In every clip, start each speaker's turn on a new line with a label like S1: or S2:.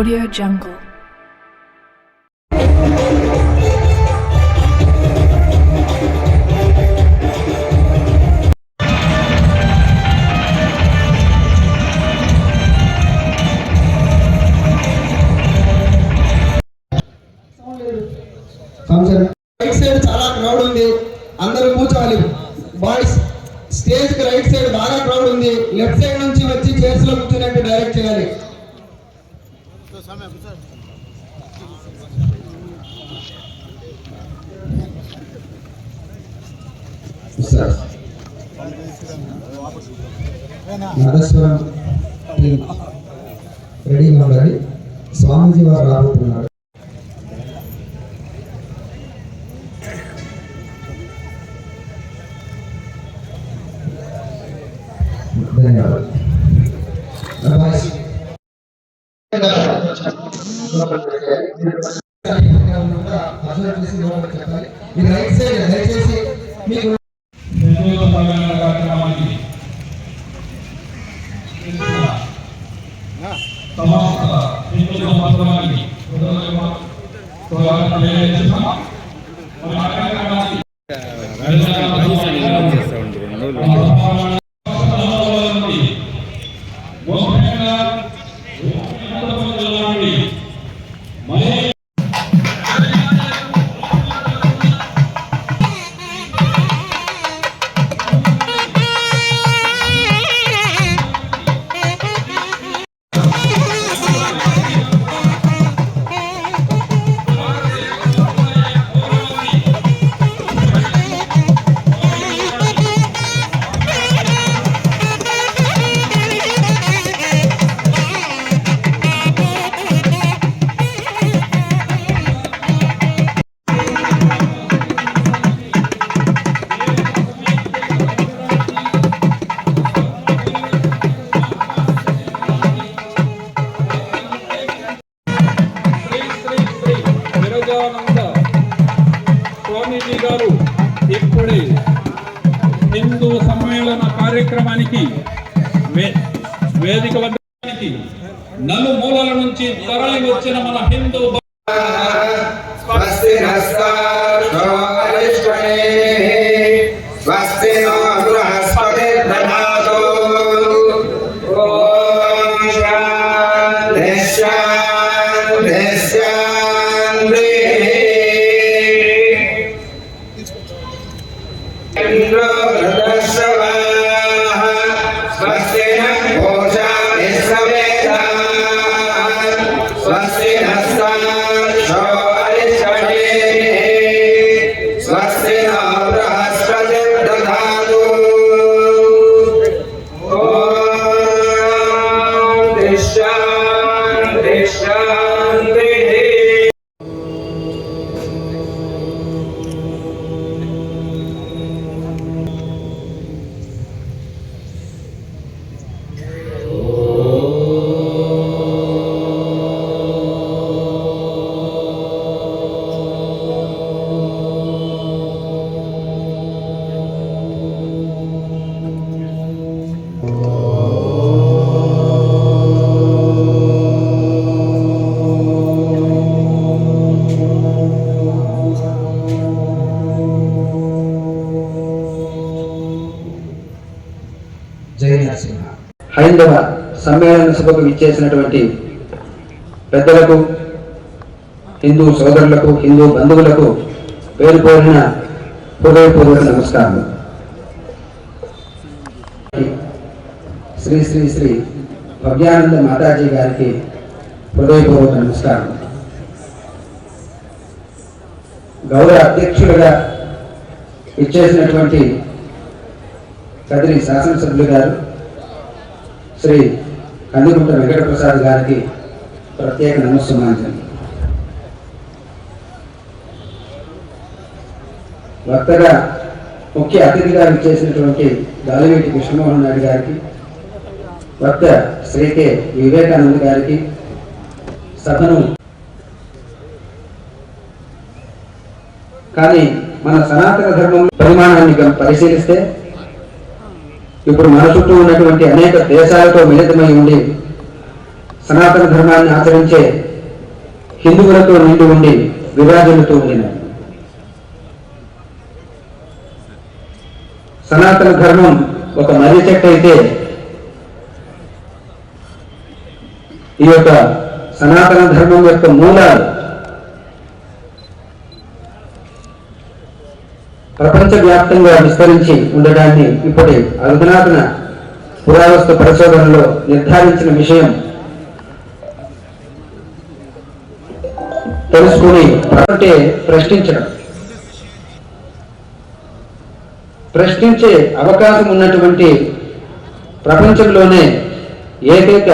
S1: Audio Jungle.
S2: Right side చాలా crowd ఉంది, అందరూ కూర్చోవాలి. బాయ్స్ స్టేజ్ కి రైట్ సైడ్ బాగా క్రౌడ్ ఉంది, లెఫ్ట్ సైడ్ నుంచి వచ్చి చైర్స్ లో కూర్చున్నట్టు డైరెక్ట్ చేయాలి. రెడీగా ఉండాలి. స్వామీజీ వారు రాబోతున్నారు. ధన్యవాదాలు. రైట్ సైడ్ దయచేసి మీకు
S3: స్వామీజీ గారు ఇప్పుడే హిందూ సమ్మేళన కార్యక్రమానికి వేదిక వద్దకి నలుమూలల నుంచి తరలి వచ్చిన మన హిందూ
S4: హైందవ సమ్మేళన సభకు ఇచ్చేసినటువంటి పెద్దలకు, హిందూ సోదరులకు, హిందూ బంధువులకు పేరు పేరున హృదయపూర్వక నమస్కారం. శ్రీ శ్రీ శ్రీ భవ్యానంద మాతాజీ గారికి హృదయపూర్వక నమస్కారం. గౌరవ అధ్యక్షులుగా ఇచ్చేసినటువంటి కదిరి శాసనసభ్యులు గారు శ్రీ కందికుంట వెంకటప్రసాద్ గారికి ప్రత్యేక నమస్సుమాంజలి. వక్తగా ముఖ్య అతిథిగా ఇచ్చేసినటువంటి గాలివేటి కృష్ణమోహన్ నాయుడు గారికి, వక్త శ్రీ కె వివేకానంద గారికి, సభను కానీ మన సనాతన ధర్మం పరిమాణాన్ని పరిశీలిస్తే ఇప్పుడు మన చుట్టూ ఉన్నటువంటి అనేక దేశాలతో మిళితమై ఉండి సనాతన ధర్మాన్ని ఆచరించే హిందువులతో నిండి ఉండి విరాజులతో ఉండినది. సనాతన ధర్మం ఒక మర్రి చెట్టు అయితే ఈ యొక్క సనాతన ధర్మం యొక్క మూలాలు ప్రపంచవ్యాప్తంగా విస్తరించి ఉండడాన్ని ఇప్పటి అధునాతన పురావస్తు పరిశోధనలో నిర్ధారించిన విషయం తెలుసుకుని అంటే ప్రశ్నించే అవకాశం ఉన్నటువంటి ప్రపంచంలోనే ఏకైక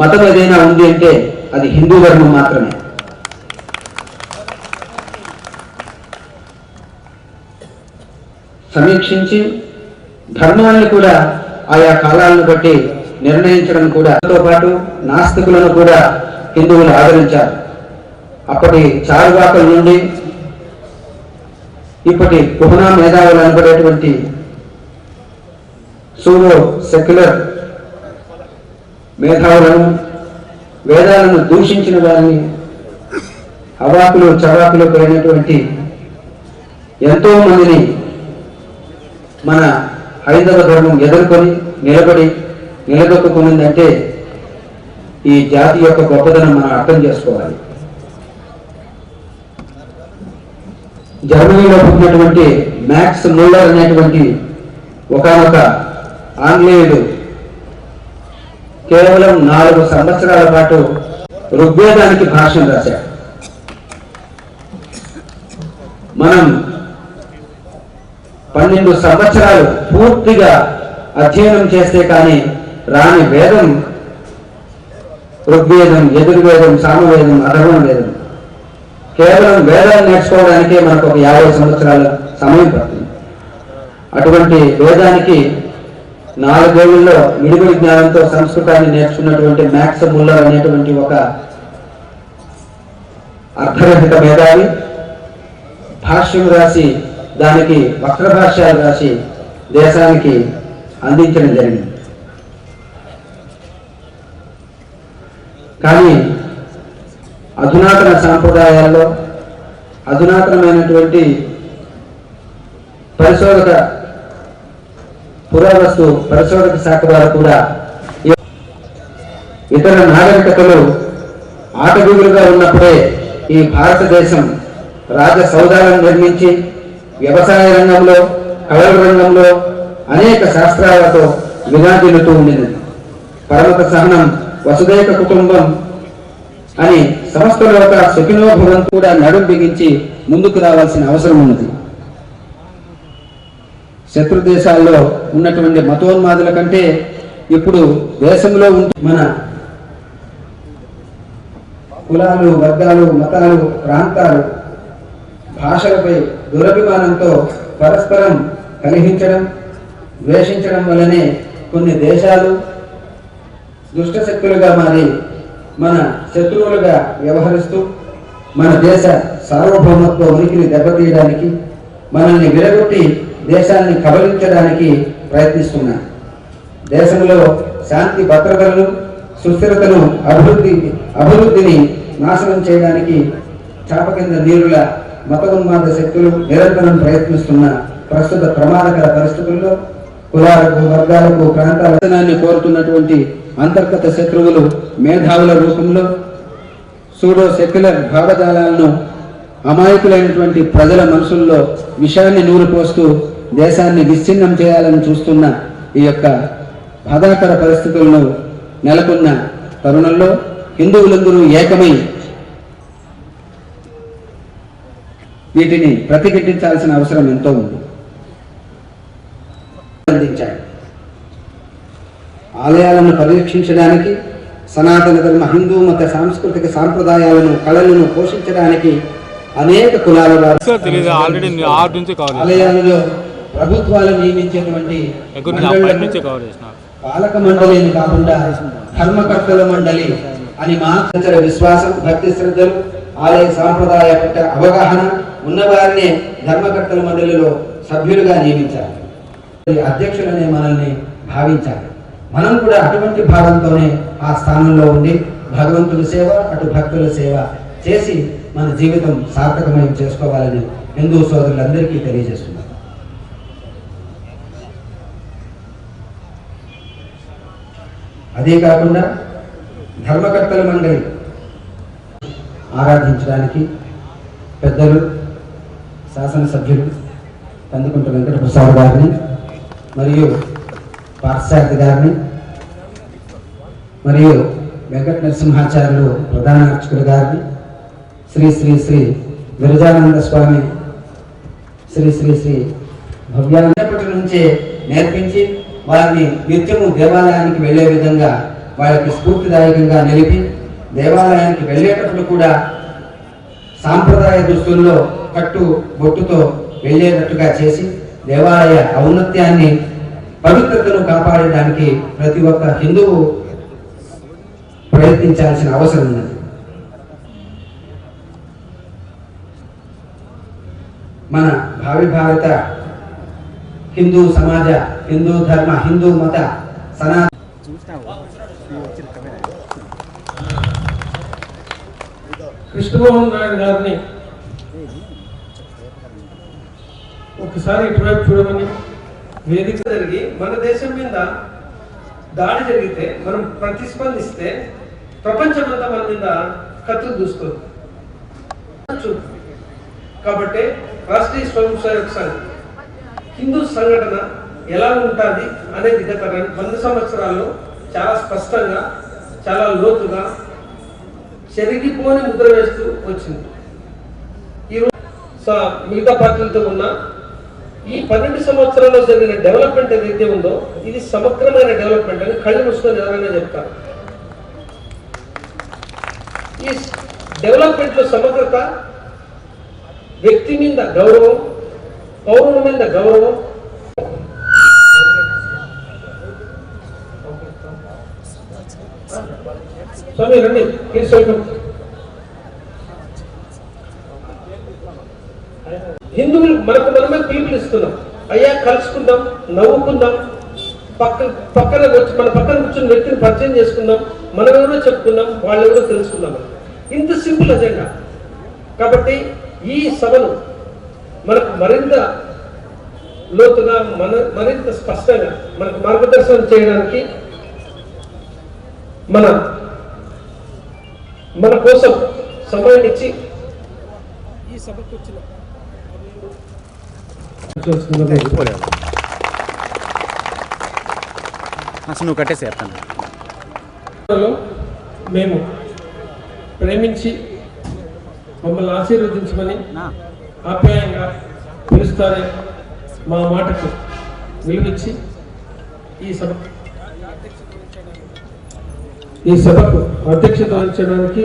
S4: మతం ఏదైనా ఉంది అంటే అది హిందూ ధర్మం మాత్రమే. సమీక్షించి ధర్మాన్ని కూడా ఆయా కాలాలను బట్టి నిర్ణయించడం కూడా తో పాటు నాస్తికులను కూడా హిందువులు ఆదరించారు. అప్పటి చారువాకుల నుండి ఇప్పటి కుహనా మేధావులు అనబడేటువంటి సూడో సెక్యులర్ మేధావులను, వేదాలను దూషించిన వారిని, అవాకులు చవాకులు పోయినటువంటి ఎంతో మందిని మన హైందవ ధర్మం ఎదుర్కొని నిలదొక్కుకుందంటే ఈ జాతి యొక్క గొప్పదనం మనం అర్థం చేసుకోవాలి. జర్మనీలో పుట్టినటువంటి మ్యాక్స్ ముల్లర్ అనేటువంటి ఒకానొక ఆంగ్లేయుడు కేవలం 4 సంవత్సరాల పాటు ఋగ్వేదానికి భాష్యం రాశాడు. మనం 12 సంవత్సరాలు పూర్తిగా అధ్యయనం చేస్తే కానీ రాని వేదం ఋగ్వేదం, యజుర్వేదం, సామవేదం, అథర్వణ వేదం. కేవలం వేదాలు నేర్చుకోవడానికే మనకు ఒక 50 సంవత్సరాల సమయం పడుతుంది. అటువంటి వేదానికి 4 ఏళ్లలో మిడిమిడి జ్ఞానంతో సంస్కృతాన్ని నేర్చుకున్నటువంటి మ్యాక్స్ ముల్లర్ అనేటువంటి ఒక అర్థరహిత మేధావి భాష్యం రాసి దానికి వక్ర భాష్యాలు రాసి దేశానికి అందించడం జరిగింది. కానీ అధునాతన సాంప్రదాయాల్లో అధునాతనమైనటువంటి పురావస్తు పరిశోధక శాఖ వారు కూడా ఇతర నాగరికతలు ఆటవీగులుగా ఉన్నప్పుడే ఈ భారతదేశం రాజ సౌధాలను నిర్మించి వ్యవసాయ రంగంలో, కళల రంగంలో అనేక శాస్త్రాలతో విరాజిల్లుతూ ఉండింది. పరమత సహనం, వసుదైక కుటుంబం అని సమస్త లోక సుఖినోభవం కూడా నడుం బిగించి ముందుకు రావాల్సిన అవసరం ఉన్నది. శత్రు దేశాల్లో ఉన్నటువంటి మతోన్మాదుల కంటే ఇప్పుడు దేశంలో మన కులాలు, వర్గాలు, మతాలు, ప్రాంతాలు, భాషలపై దురభిమానంతో పరస్పరం కలహించడం, ద్వేషించడం వల్లనే కొన్ని దేశాలు దుష్టశక్తులుగా మారి మన శత్రువులుగా వ్యవహరిస్తూ మన దేశ సార్వభౌమత్వ ఉనికిని దెబ్బతీయడానికి, మనల్ని విరగొట్టి దేశాన్ని కబలించడానికి ప్రయత్నిస్తున్నారు. దేశంలో శాంతి భద్రతలను, సుస్థిరతను, అభివృద్ధిని నాశనం చేయడానికి చాప కింద నీరుల మత ఉన్మాద శక్తులు నిరంతరం ప్రయత్నిస్తున్న ప్రస్తుత ప్రమాదకర పరిస్థితుల్లో కులాలకు, వర్గాలకు, ప్రాంతాలను కోరుతున్నటువంటి అంతర్గత శత్రువులు మేధావుల రూపంలో సూడో సెక్యులర్ భావజాలాలను అమాయకులైనటువంటి ప్రజల మనసుల్లో విషయాన్ని నూరిపోస్తూ దేశాన్ని విచ్ఛిన్నం చేయాలని చూస్తున్న ఈ యొక్క బాధాకర పరిస్థితులను నెలకొన్న తరుణంలో హిందువులందరూ ఏకమై వీటిని ప్రతిఘటించాల్సిన అవసరం ఎంతో ఉంది. ఆలయాలను పరీక్షించడానికి, సనాతన ధర్మ హిందూ మత సాంస్కృతిక సాంప్రదాయాలను, కళలను పోషించడానికి అనేక కులాల వారు ఆలయాలలో ప్రభుత్వాలు నియమించేటువంటి పాలక మండలిని కాకుండా ధర్మకర్తల మండలి అని మాత్ర విశ్వాసం, భక్తి శ్రద్ధలు, ఆలయ సాంప్రదాయ పట్ల అవగాహన ఉన్నవారినే ధర్మకర్తల మండలిలో సభ్యులుగా నియమించాలి. అధ్యక్షులనే మనల్ని భావించాలి. మనం కూడా అటువంటి భావంతోనే ఆ స్థానంలో ఉండి భగవంతుడి సేవ అటు భక్తుల సేవ చేసి మన జీవితం సార్థకమయం చేసుకోవాలని హిందూ సోదరులందరికీ తెలియజేస్తున్నాను. అదే కాకుండా ధర్మకర్తల మండలి ఆరాధించడానికి పెద్దలు శాసనసభ్యులు కందుకుంట వెంకట ప్రసాద్ గారిని మరియు పార్థసారథి గారిని మరియు వెంకట నరసింహాచార్యులు ప్రధాన అర్చకులు గారిని శ్రీ శ్రీ శ్రీ విరజానంద స్వామి శ్రీ శ్రీ శ్రీ భవ్యాన్నప్పటి నుంచే నేర్పించి వారిని నిత్యము దేవాలయానికి వెళ్ళే విధంగా వాళ్ళకి స్ఫూర్తిదాయకంగా నిలిపి దేవాలయానికి వెళ్ళేటప్పుడు కూడా సాంప్రదాయ దుస్తుల్లో కట్టు బొట్టుతో వెళ్ళేటట్టుగా చేసి దేవాలయ ఔన్నత్యాన్ని పవిత్రతను కాపాడడానికి ప్రతి ఒక్క హిందువు ప్రయత్నించాల్సిన అవసరం ఉన్నది. మన భావి భారత హిందూ సమాజ, హిందూ ధర్మ, హిందూ మత సనాతన
S1: కృష్ణమోహన్ నాయుడు గారిని ఒకసారి ఇటువైపు చూడమని వేదిక జరిగి మన దేశం మీద దాడి జరిగితే మనం ప్రతిస్పందిస్తే ప్రపంచమంతా మన మీద కత్తులు దూస్తుంది. కాబట్టి రాష్ట్రీయ స్వయం సేవక్ సంఘ్ హిందూ సంఘటన ఎలా ఉంటుంది అనేది గత 100 సంవత్సరాల్లో చాలా స్పష్టంగా, చాలా లోతుగా చెరిగిపోని ముద్ర వేస్తూ వచ్చింది. ఈరోజు మిగతా పార్టీలతో ఉన్న ఈ 12 సంవత్సరాల్లో జరిగిన డెవలప్మెంట్ ఏదైతే ఉందో ఇది సమగ్రమైన డెవలప్మెంట్ అని కళ్ళు మూసుకొని ఎవరైనా చెప్తారు. ఈ డెవలప్మెంట్ లో సమగ్రత, వ్యక్తి మీద గౌరవం, పౌరుల మీద గౌరవం, స్వామి రండి హిందువులు మనకు మనమే పిలుపునిస్తున్నాం. అయ్యా కలుసుకుందాం, నవ్వుకుందాం, పక్కన వచ్చి మన పక్కన కూర్చుని వ్యక్తిని పరిచయం చేసుకుందాం, మనం ఎవరో చెప్పుకుందాం, వాళ్ళు ఎవరో తెలుసుకుందాం. ఇంత సింపుల్ అజెండా. కాబట్టి ఈ సభను మనకు మరింత లోతుగా, మరింత స్పష్టంగా మనకు మార్గదర్శనం చేయడానికి మన కోసం సమయం ఇచ్చి ఈ సభకు వచ్చిన
S5: నువ్వు కట్టేసి
S1: మేము ప్రేమించి మమ్మల్ని ఆశీర్వదించమని ఆప్యాయంగా పిలుస్తారే మా మాటకు విలువిచ్చి ఈ సభకు అధ్యక్షత వహించడానికి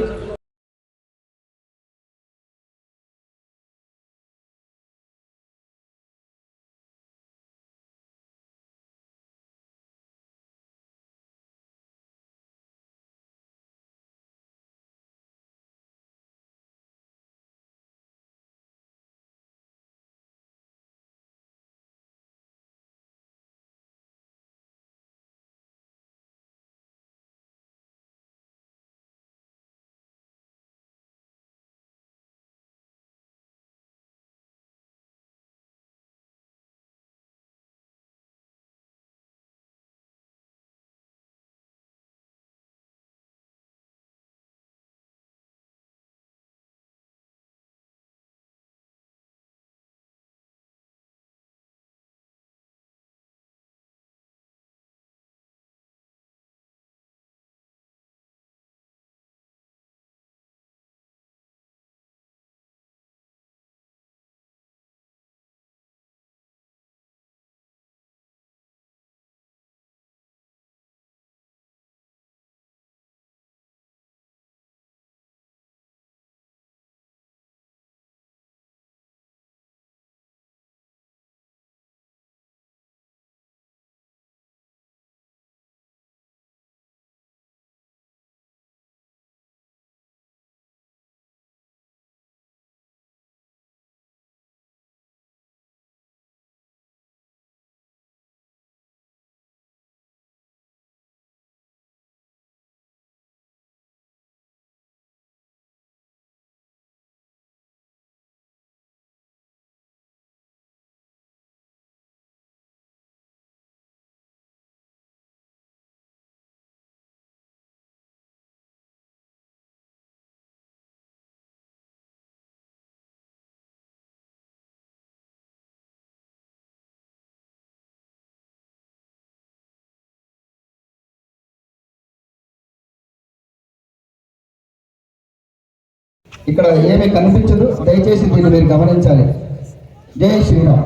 S2: ఇక్కడ ఏమీ కనిపించదు, దయచేసి దీన్ని మీరు గమనించాలి. జై శ్రీరామ్.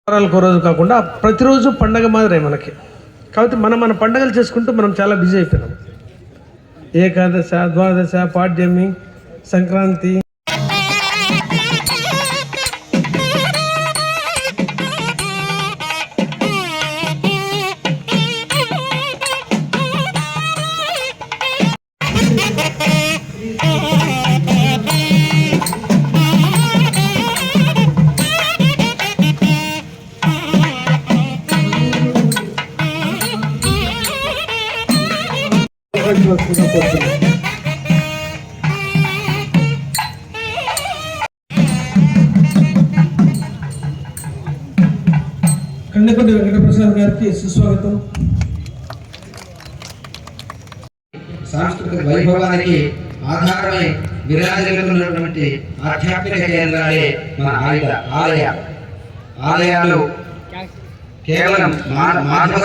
S1: వారాలకు రోజు కాకుండా ప్రతిరోజు పండగ మాదిరే మనకి. కాబట్టి మన పండగలు చేసుకుంటూ మనం చాలా బిజీ అయిపోయినాం. ఏకాదశ, ద్వాదశ, పాడ్యమి, సంక్రాంతి. కండకొండ వెంకటప్రసాద్ గారికి సుస్వాగతం.
S4: సాంస్కృతిక వైభవానికి ఆధారమై విరాజిల్లుతున్నటువంటి ఆధ్యాత్మిక కేంద్రాలే మన ఆలయాలు కేవలం మానవ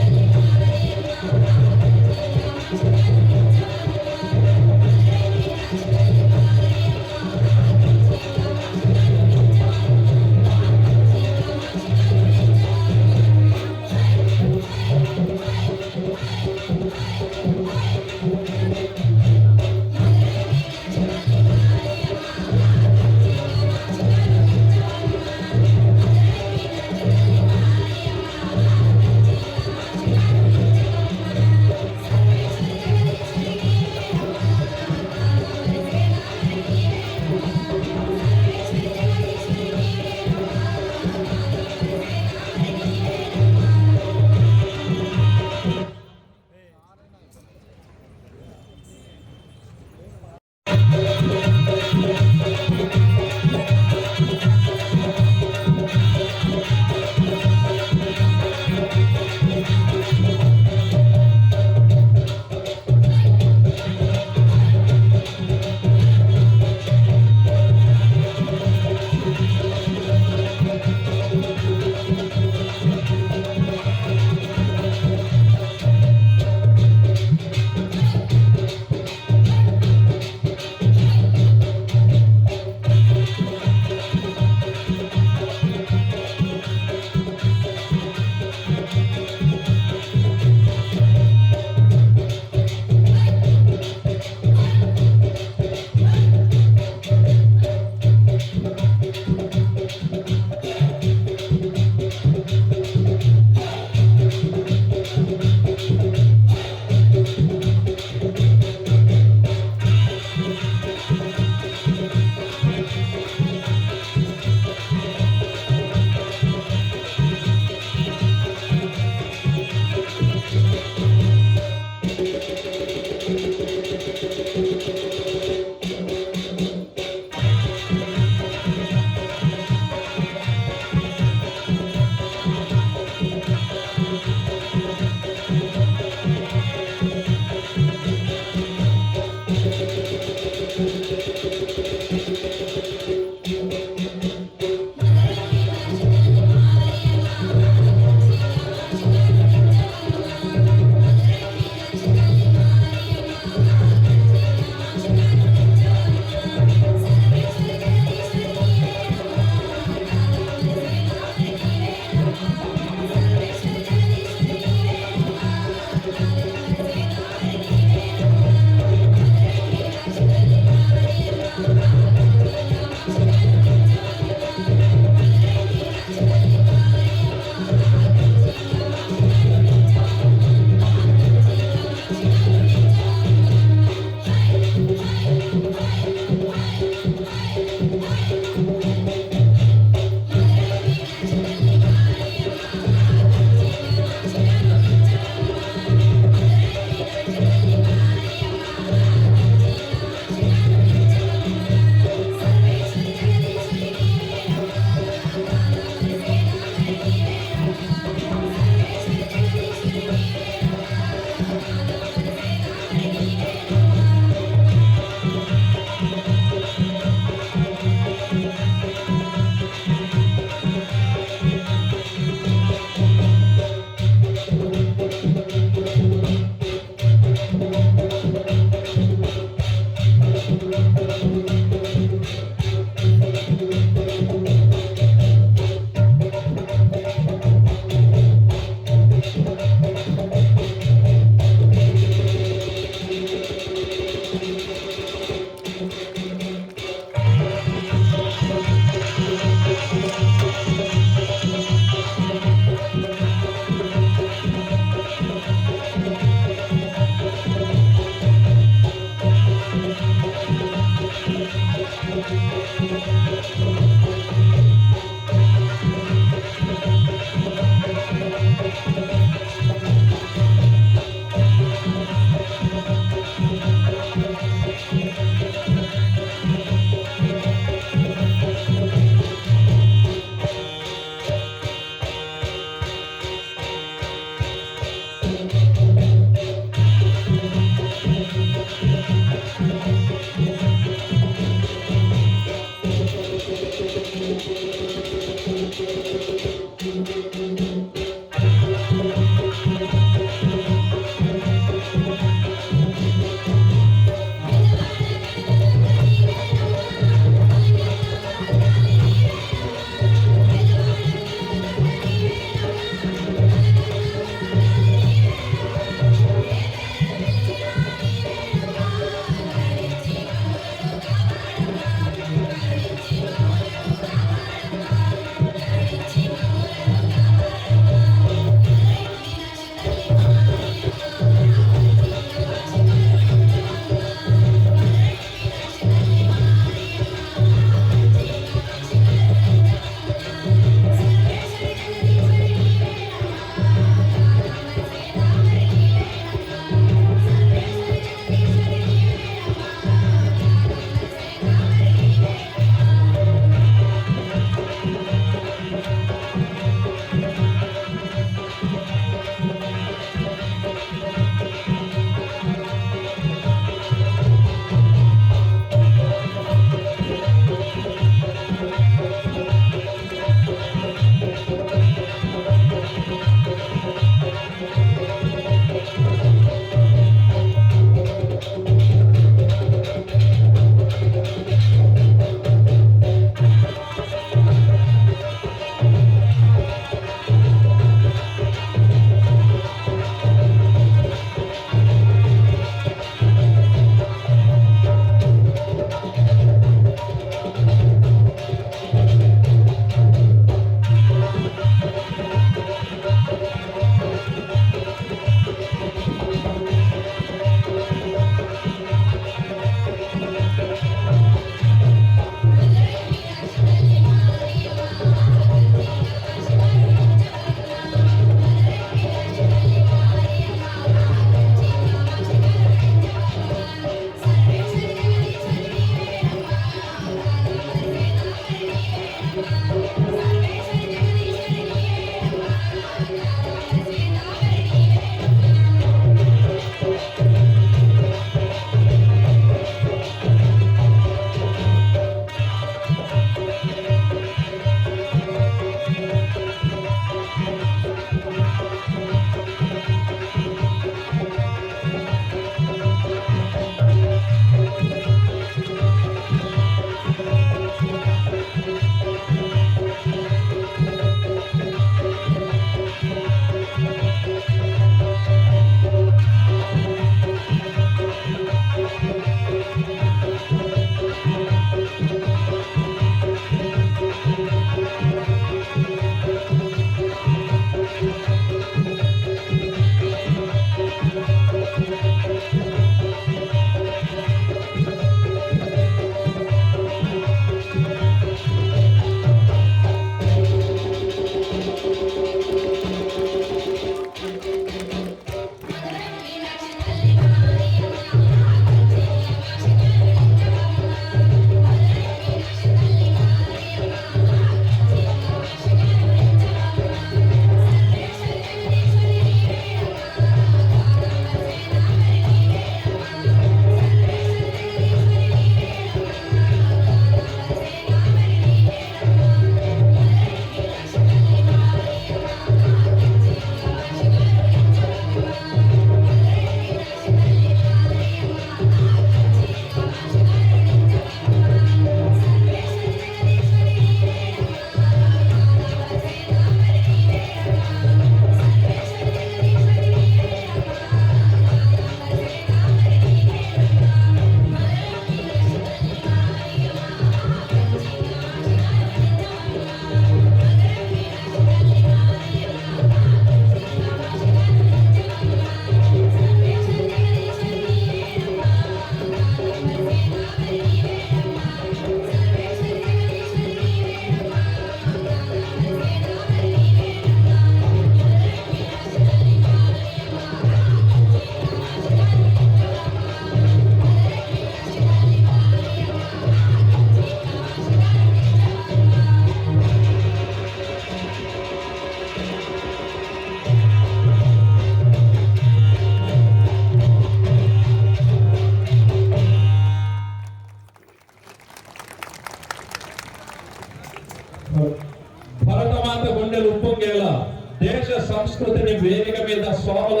S3: వేదిక మీద స్వాముల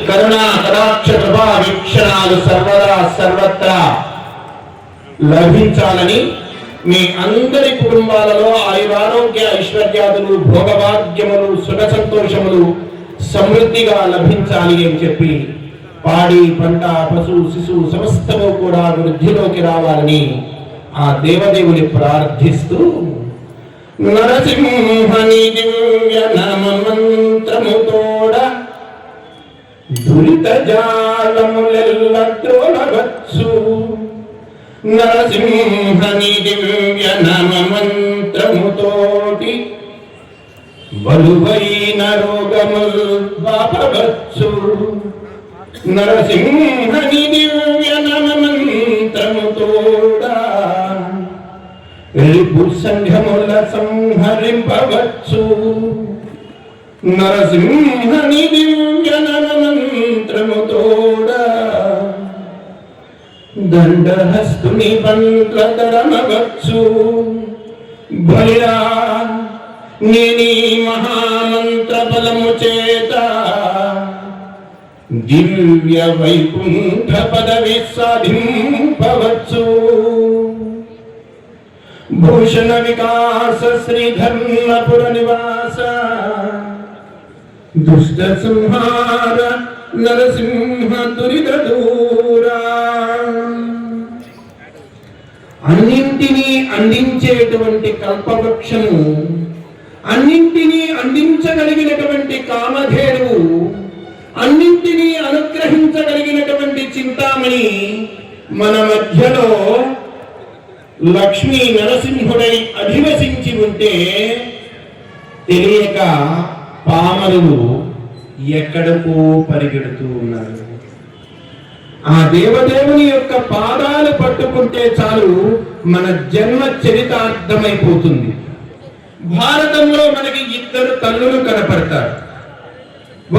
S5: కరుణా కటాక్ష కృపా వీక్షణాలు సర్వదా సర్వత్రా లభించాలని, మీ అందరి కుటుంబాలలో ఆయురారోగ్య ఐశ్వర్యాదులు భోగభాగ్యములు సుఖ సంతోషములు సమృద్ధిగా లభించాలి అని చెప్పి, పాడి పంట పశు శిశు సమస్తము కూడా వృద్ధిలోకి రావాలని ఆ దేవదేవుని ప్రార్థిస్తూ నరసింహని దివ్య నామ మంత్రముతోడ దురిత జాలములెల్ల త్రోలవచ్చు. నరసింహని దివ్య నామ మంత్రముతోటి బలువైన రోగములు బాపవచ్చు. నరసింహని దివ్య నామ మంత్రముతోడ రిపు సంఘముల సంహరింపవచ్చు. నరసింహని దివ్య నామ మంత్రముతోడ దండహస్తుని బంట్లధరమవచ్చు. బలిరా నేనీ మహామంత్ర బలము చేత దివ్య వైకుంఠ పదవి సాధింపవచ్చు. భూషణ వికాస శ్రీధర్మపుర నివాస దుష్ట సంహార నరసింహ దురిత దూరా. అన్నింటినీ అందించేటువంటి కల్పవృక్షము, అన్నింటినీ అందించగలిగినటువంటి కామధేనువు, అన్నింటినీ అనుగ్రహించగలిగినటువంటి చింతామణి మన మధ్యలో లక్ష్మీ నరసింహుడై అధివసించి ఉంటే తెలియక పామరులు ఎక్కడకో పరిగెడుతూ ఉన్నారు. ఆ దేవదేవుని యొక్క పాదాలు పట్టుకుంటే చాలు మన జన్మ చరితార్థమైపోతుంది. భారతంలో మనకి ఇద్దరు తల్లులు కనపడతారు.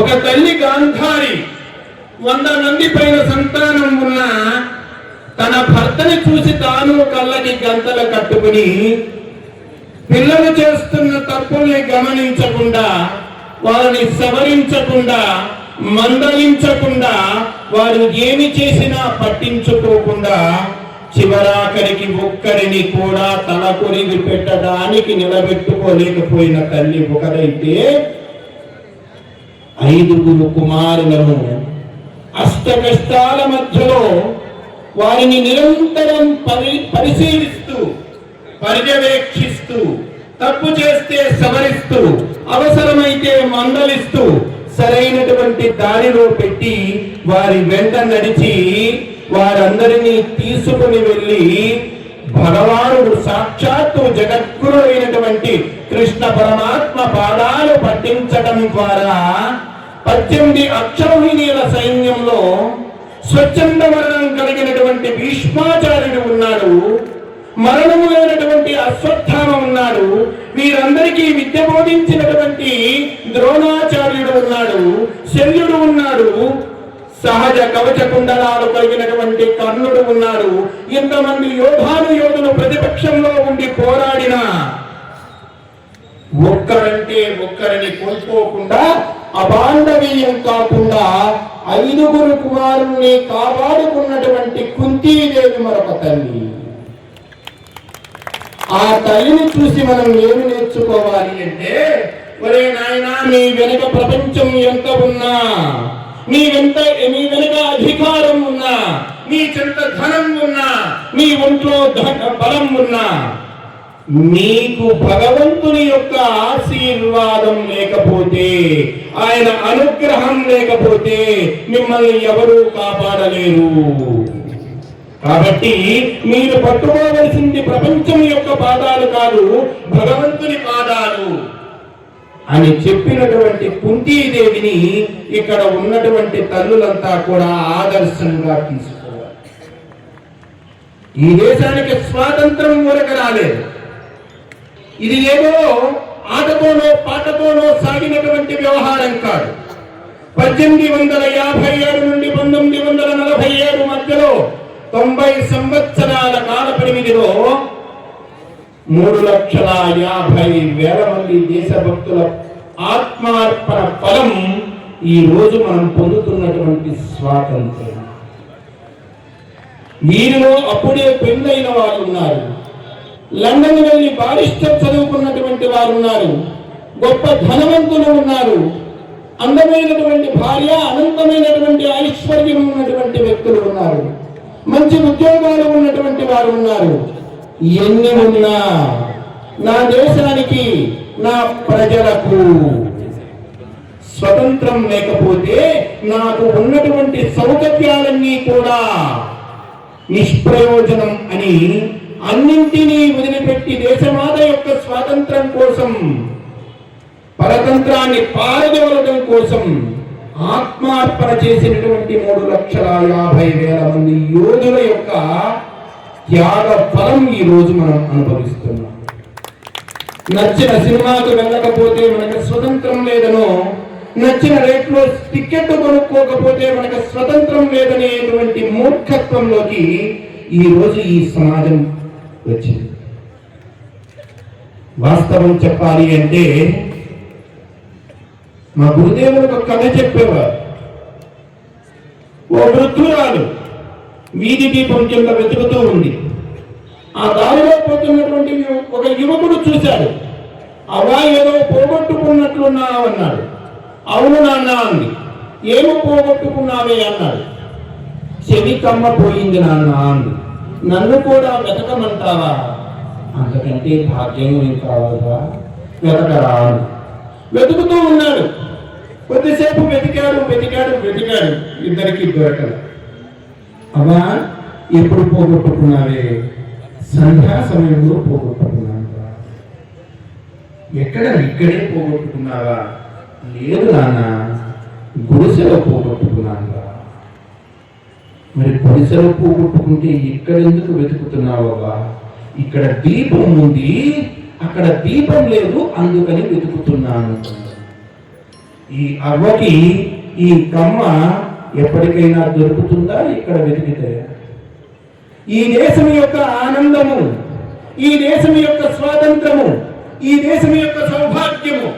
S5: ఒక తల్లి గాంధారి 100 మంది పైన సంతానం ఉన్న తన భర్తని చూసి తాను కళ్ళకి గంతలు కట్టుకుని పిల్లలు చేస్తున్న తప్పుల్ని గమనించకుండా, వారిని సవరించకుండా, మందలించకుండా, వారు ఏమి చేసినా పట్టించుకోకుండా చివరాఖరికి ఒక్కరిని కూడా తల కొరిగి పెట్టడానికి నిలబెట్టుకోలేకపోయిన తల్లి ఒకరైతే, 5 కుమారులను అష్ట కష్టాల మధ్యలో వారిని నిరంతరం పరిశీలిస్తూ, పర్యవేక్షిస్తూ, తప్పు చేస్తే సవరిస్తూ, అవసరమైతే మందలిస్తూ, సరైనటువంటి దారిలో పెట్టి వారి వెంట నడిచి వారందరినీ తీసుకుని వెళ్ళి భగవానుడు సాక్షాత్తు జగద్గురు అయినటువంటి కృష్ణ పరమాత్మ పాదాలు పట్టించడం ద్వారా 18 అక్షౌహిణీల సైన్యంలో స్వచ్ఛంద మరణం కలిగినటువంటి భీష్మాచార్యుడు ఉన్నాడు, మరణము లేనటువంటి అశ్వత్థామ ఉన్నాడు, వీరందరికీ విద్య బోధించినటువంటి ద్రోణాచార్యుడు ఉన్నాడు, శల్యుడు ఉన్నాడు, సహజ కవచ కుండలాలు కలిగినటువంటి కర్ణుడు ఉన్నాడు. ఇంతమంది యోధులు ప్రతిపక్షంలో ఉండి పోరాడిన ఒక్కరంటే ఒక్కరిని కోల్పోకుండా, అబాండవీయం కాకుండా 5 కుమారుల్ని కాపాడుకున్నటువంటి కుంతీదేవి మరొక తల్లి. ఆ తల్లిని చూసి మనం ఏమి నేర్చుకోవాలి అంటే, ఒరే నాయనా, నీ వెనుక ప్రపంచం ఎంత ఉన్నా, నీ వెనుక అధికారం ఉన్నా, నీ చెంత ధనం ఉన్నా, నీ ఒంట్లో బలం ఉన్నా, నీకు భగవంతుని యొక్క ఆశీర్వాదం లేకపోతే, ఆయన అనుగ్రహం లేకపోతే మిమ్మల్ని ఎవరూ కాపాడలేరు. కాబట్టి మీరు పట్టుకోవలసింది ప్రపంచం యొక్క పాదాలు కాదు, భగవంతుని పాదాలు అని చెప్పినటువంటి కుంతీదేవిని ఇక్కడ ఉన్నటువంటి తల్లులంతా కూడా ఆదర్శంగా తీసుకోవాలి. ఈ దేశానికి స్వాతంత్రం ఊరక రాలేదు. ఇది ఏదో ఆటతోనో పాటతోనో సాగినటువంటి వ్యవహారం కాదు. 1857 నుండి 1947 మధ్యలో 90 సంవత్సరాల కాల పరిమితిలో 3,50,000 మంది దేశభక్తుల ఆత్మార్పణ ఫలం ఈ రోజు మనం పొందుతున్నటువంటి స్వాతంత్రం. వీరిలో అప్పుడే పెళ్ళైన వారు ఉన్నారు, లండన్ వెళ్ళి బారిస్టర్ చదువుకున్నటువంటి వారు ఉన్నారు, గొప్ప ధనవంతులు ఉన్నారు, అందమైనటువంటి భార్య, అనంతమైనటువంటి ఐశ్వర్యం ఉన్నటువంటి వ్యక్తులు ఉన్నారు, మంచి ఉద్యోగాలు ఉన్నటువంటి వారు ఉన్నారు. ఎన్ని ఉన్నా నా దేశానికి, నా ప్రజలకు స్వతంత్రం లేకపోతే నాకు ఉన్నటువంటి సౌకర్యాలన్నీ కూడా నిష్ప్రయోజనం అని అన్నింటినీ వదిలిపెట్టి దేశమాత యొక్క స్వాతంత్రం కోసం, పరతంత్రాన్ని పారదోలడం కోసం ఆత్మార్పణ చేసినటువంటి 3,50,000 మంది యోధుల యొక్క త్యాగ ఫలం ఈ రోజు మనం అనుభవిస్తున్నాం. నచ్చిన సినిమాకు వెళ్ళకపోతే మనకు స్వతంత్రం లేదనో, నచ్చిన రేట్లో టికెట్ కొనుక్కోకపోతే మనకు స్వతంత్రం లేదనేటువంటి మూర్ఖత్వంలోకి ఈ రోజు ఈ సమాజం వచ్చింది. వాస్తవం చెప్పాలి అంటే మా గురుదేవులు ఒక కథ చెప్పేవారు. ఓ వృద్ధురాలు వీధి దీపం కింద వెతుకుతూ ఉంది. ఆ దారిలో పోతున్నటువంటి ఒక యువకుడు చూశాడు. అవా ఏదో పోగొట్టుకున్నట్లున్నావు అన్నాడు. అవును నాన్న అంది. ఏమో పోగొట్టుకున్నావే అన్నాడు. చెవి కమ్మ పోయింది నాన్న అంది. నన్ను కూడా వెతకమంటావా? అంతకంటే భాగ్యం ఏం కావాలా, వెతకరా అంది. వెతుకుతూ ఉన్నాడు. కొద్దిసేపు వెతికాడు, ఇద్దరికి దొరకదు. అవా ఎప్పుడు పోగొట్టుకున్నావే? సంధ్యా సమయంలో పోగొట్టుకున్నావా? ఇక్కడే పోగొట్టుకున్నావా? లేదు నాన్న, గుడిసెలో పోగొట్టుకున్నావా? మరి గుడిసెలో పోగొట్టుకుంటే ఇక్కడ ఎందుకు వెతుకుతున్నావా? ఇక్కడ దీపం ఉంది, అక్కడ దీపం లేదు, అందుకని వెతుకుతున్నాను. ఈ అవ్వకి ఈ కమ్మ ఎప్పటికైనా దొరుకుతుందా ఇక్కడ వెతికితే? ఈ దేశం యొక్క ఆనందము, ఈ దేశం యొక్క స్వాతంత్రము, ఈ దేశం యొక్క సౌభాగ్యము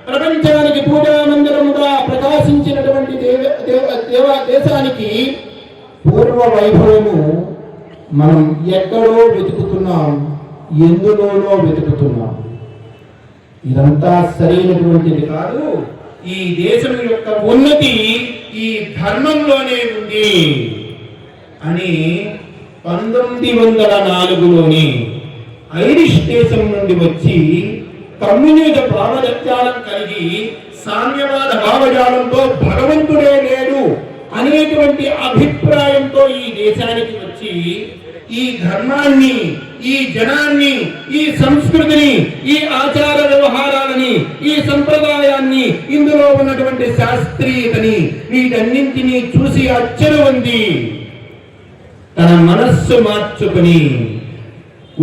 S5: ప్రపంచానికి పూజా మందిరముగా ప్రకాశించినటువంటి దేశానికి పూర్వ వైభవము మనం ఎక్కడో వెతుకుతున్నాం, ఎందులోనో వెతుకుతున్నాం. ఇదంతా సరైనటువంటిది కాదు. ఈ దేశం యొక్క ఉన్నతి ఈ ధర్మంలోనే ఉంది అని 1904లోని ఐరిష్ దేశం నుండి వచ్చి కమ్యూనిజం భావజాలం కలిగి సామ్యవాద భావజాలంతో భగవంతుడే లేడు అనేటువంటి అభిప్రాయంతో ఈ దేశానికి వచ్చి ఈ ధర్మాన్ని, ఈ జనాన్ని, ఈ సంస్కృతిని, ఈ ఆచార వ్యవహారాలని, ఈ సంప్రదాయాన్ని, ఇందులో ఉన్నటువంటి శాస్త్రీయతని, వీటన్నింటినీ చూసి అచ్చరువంది తన మనస్సు మార్చుకుని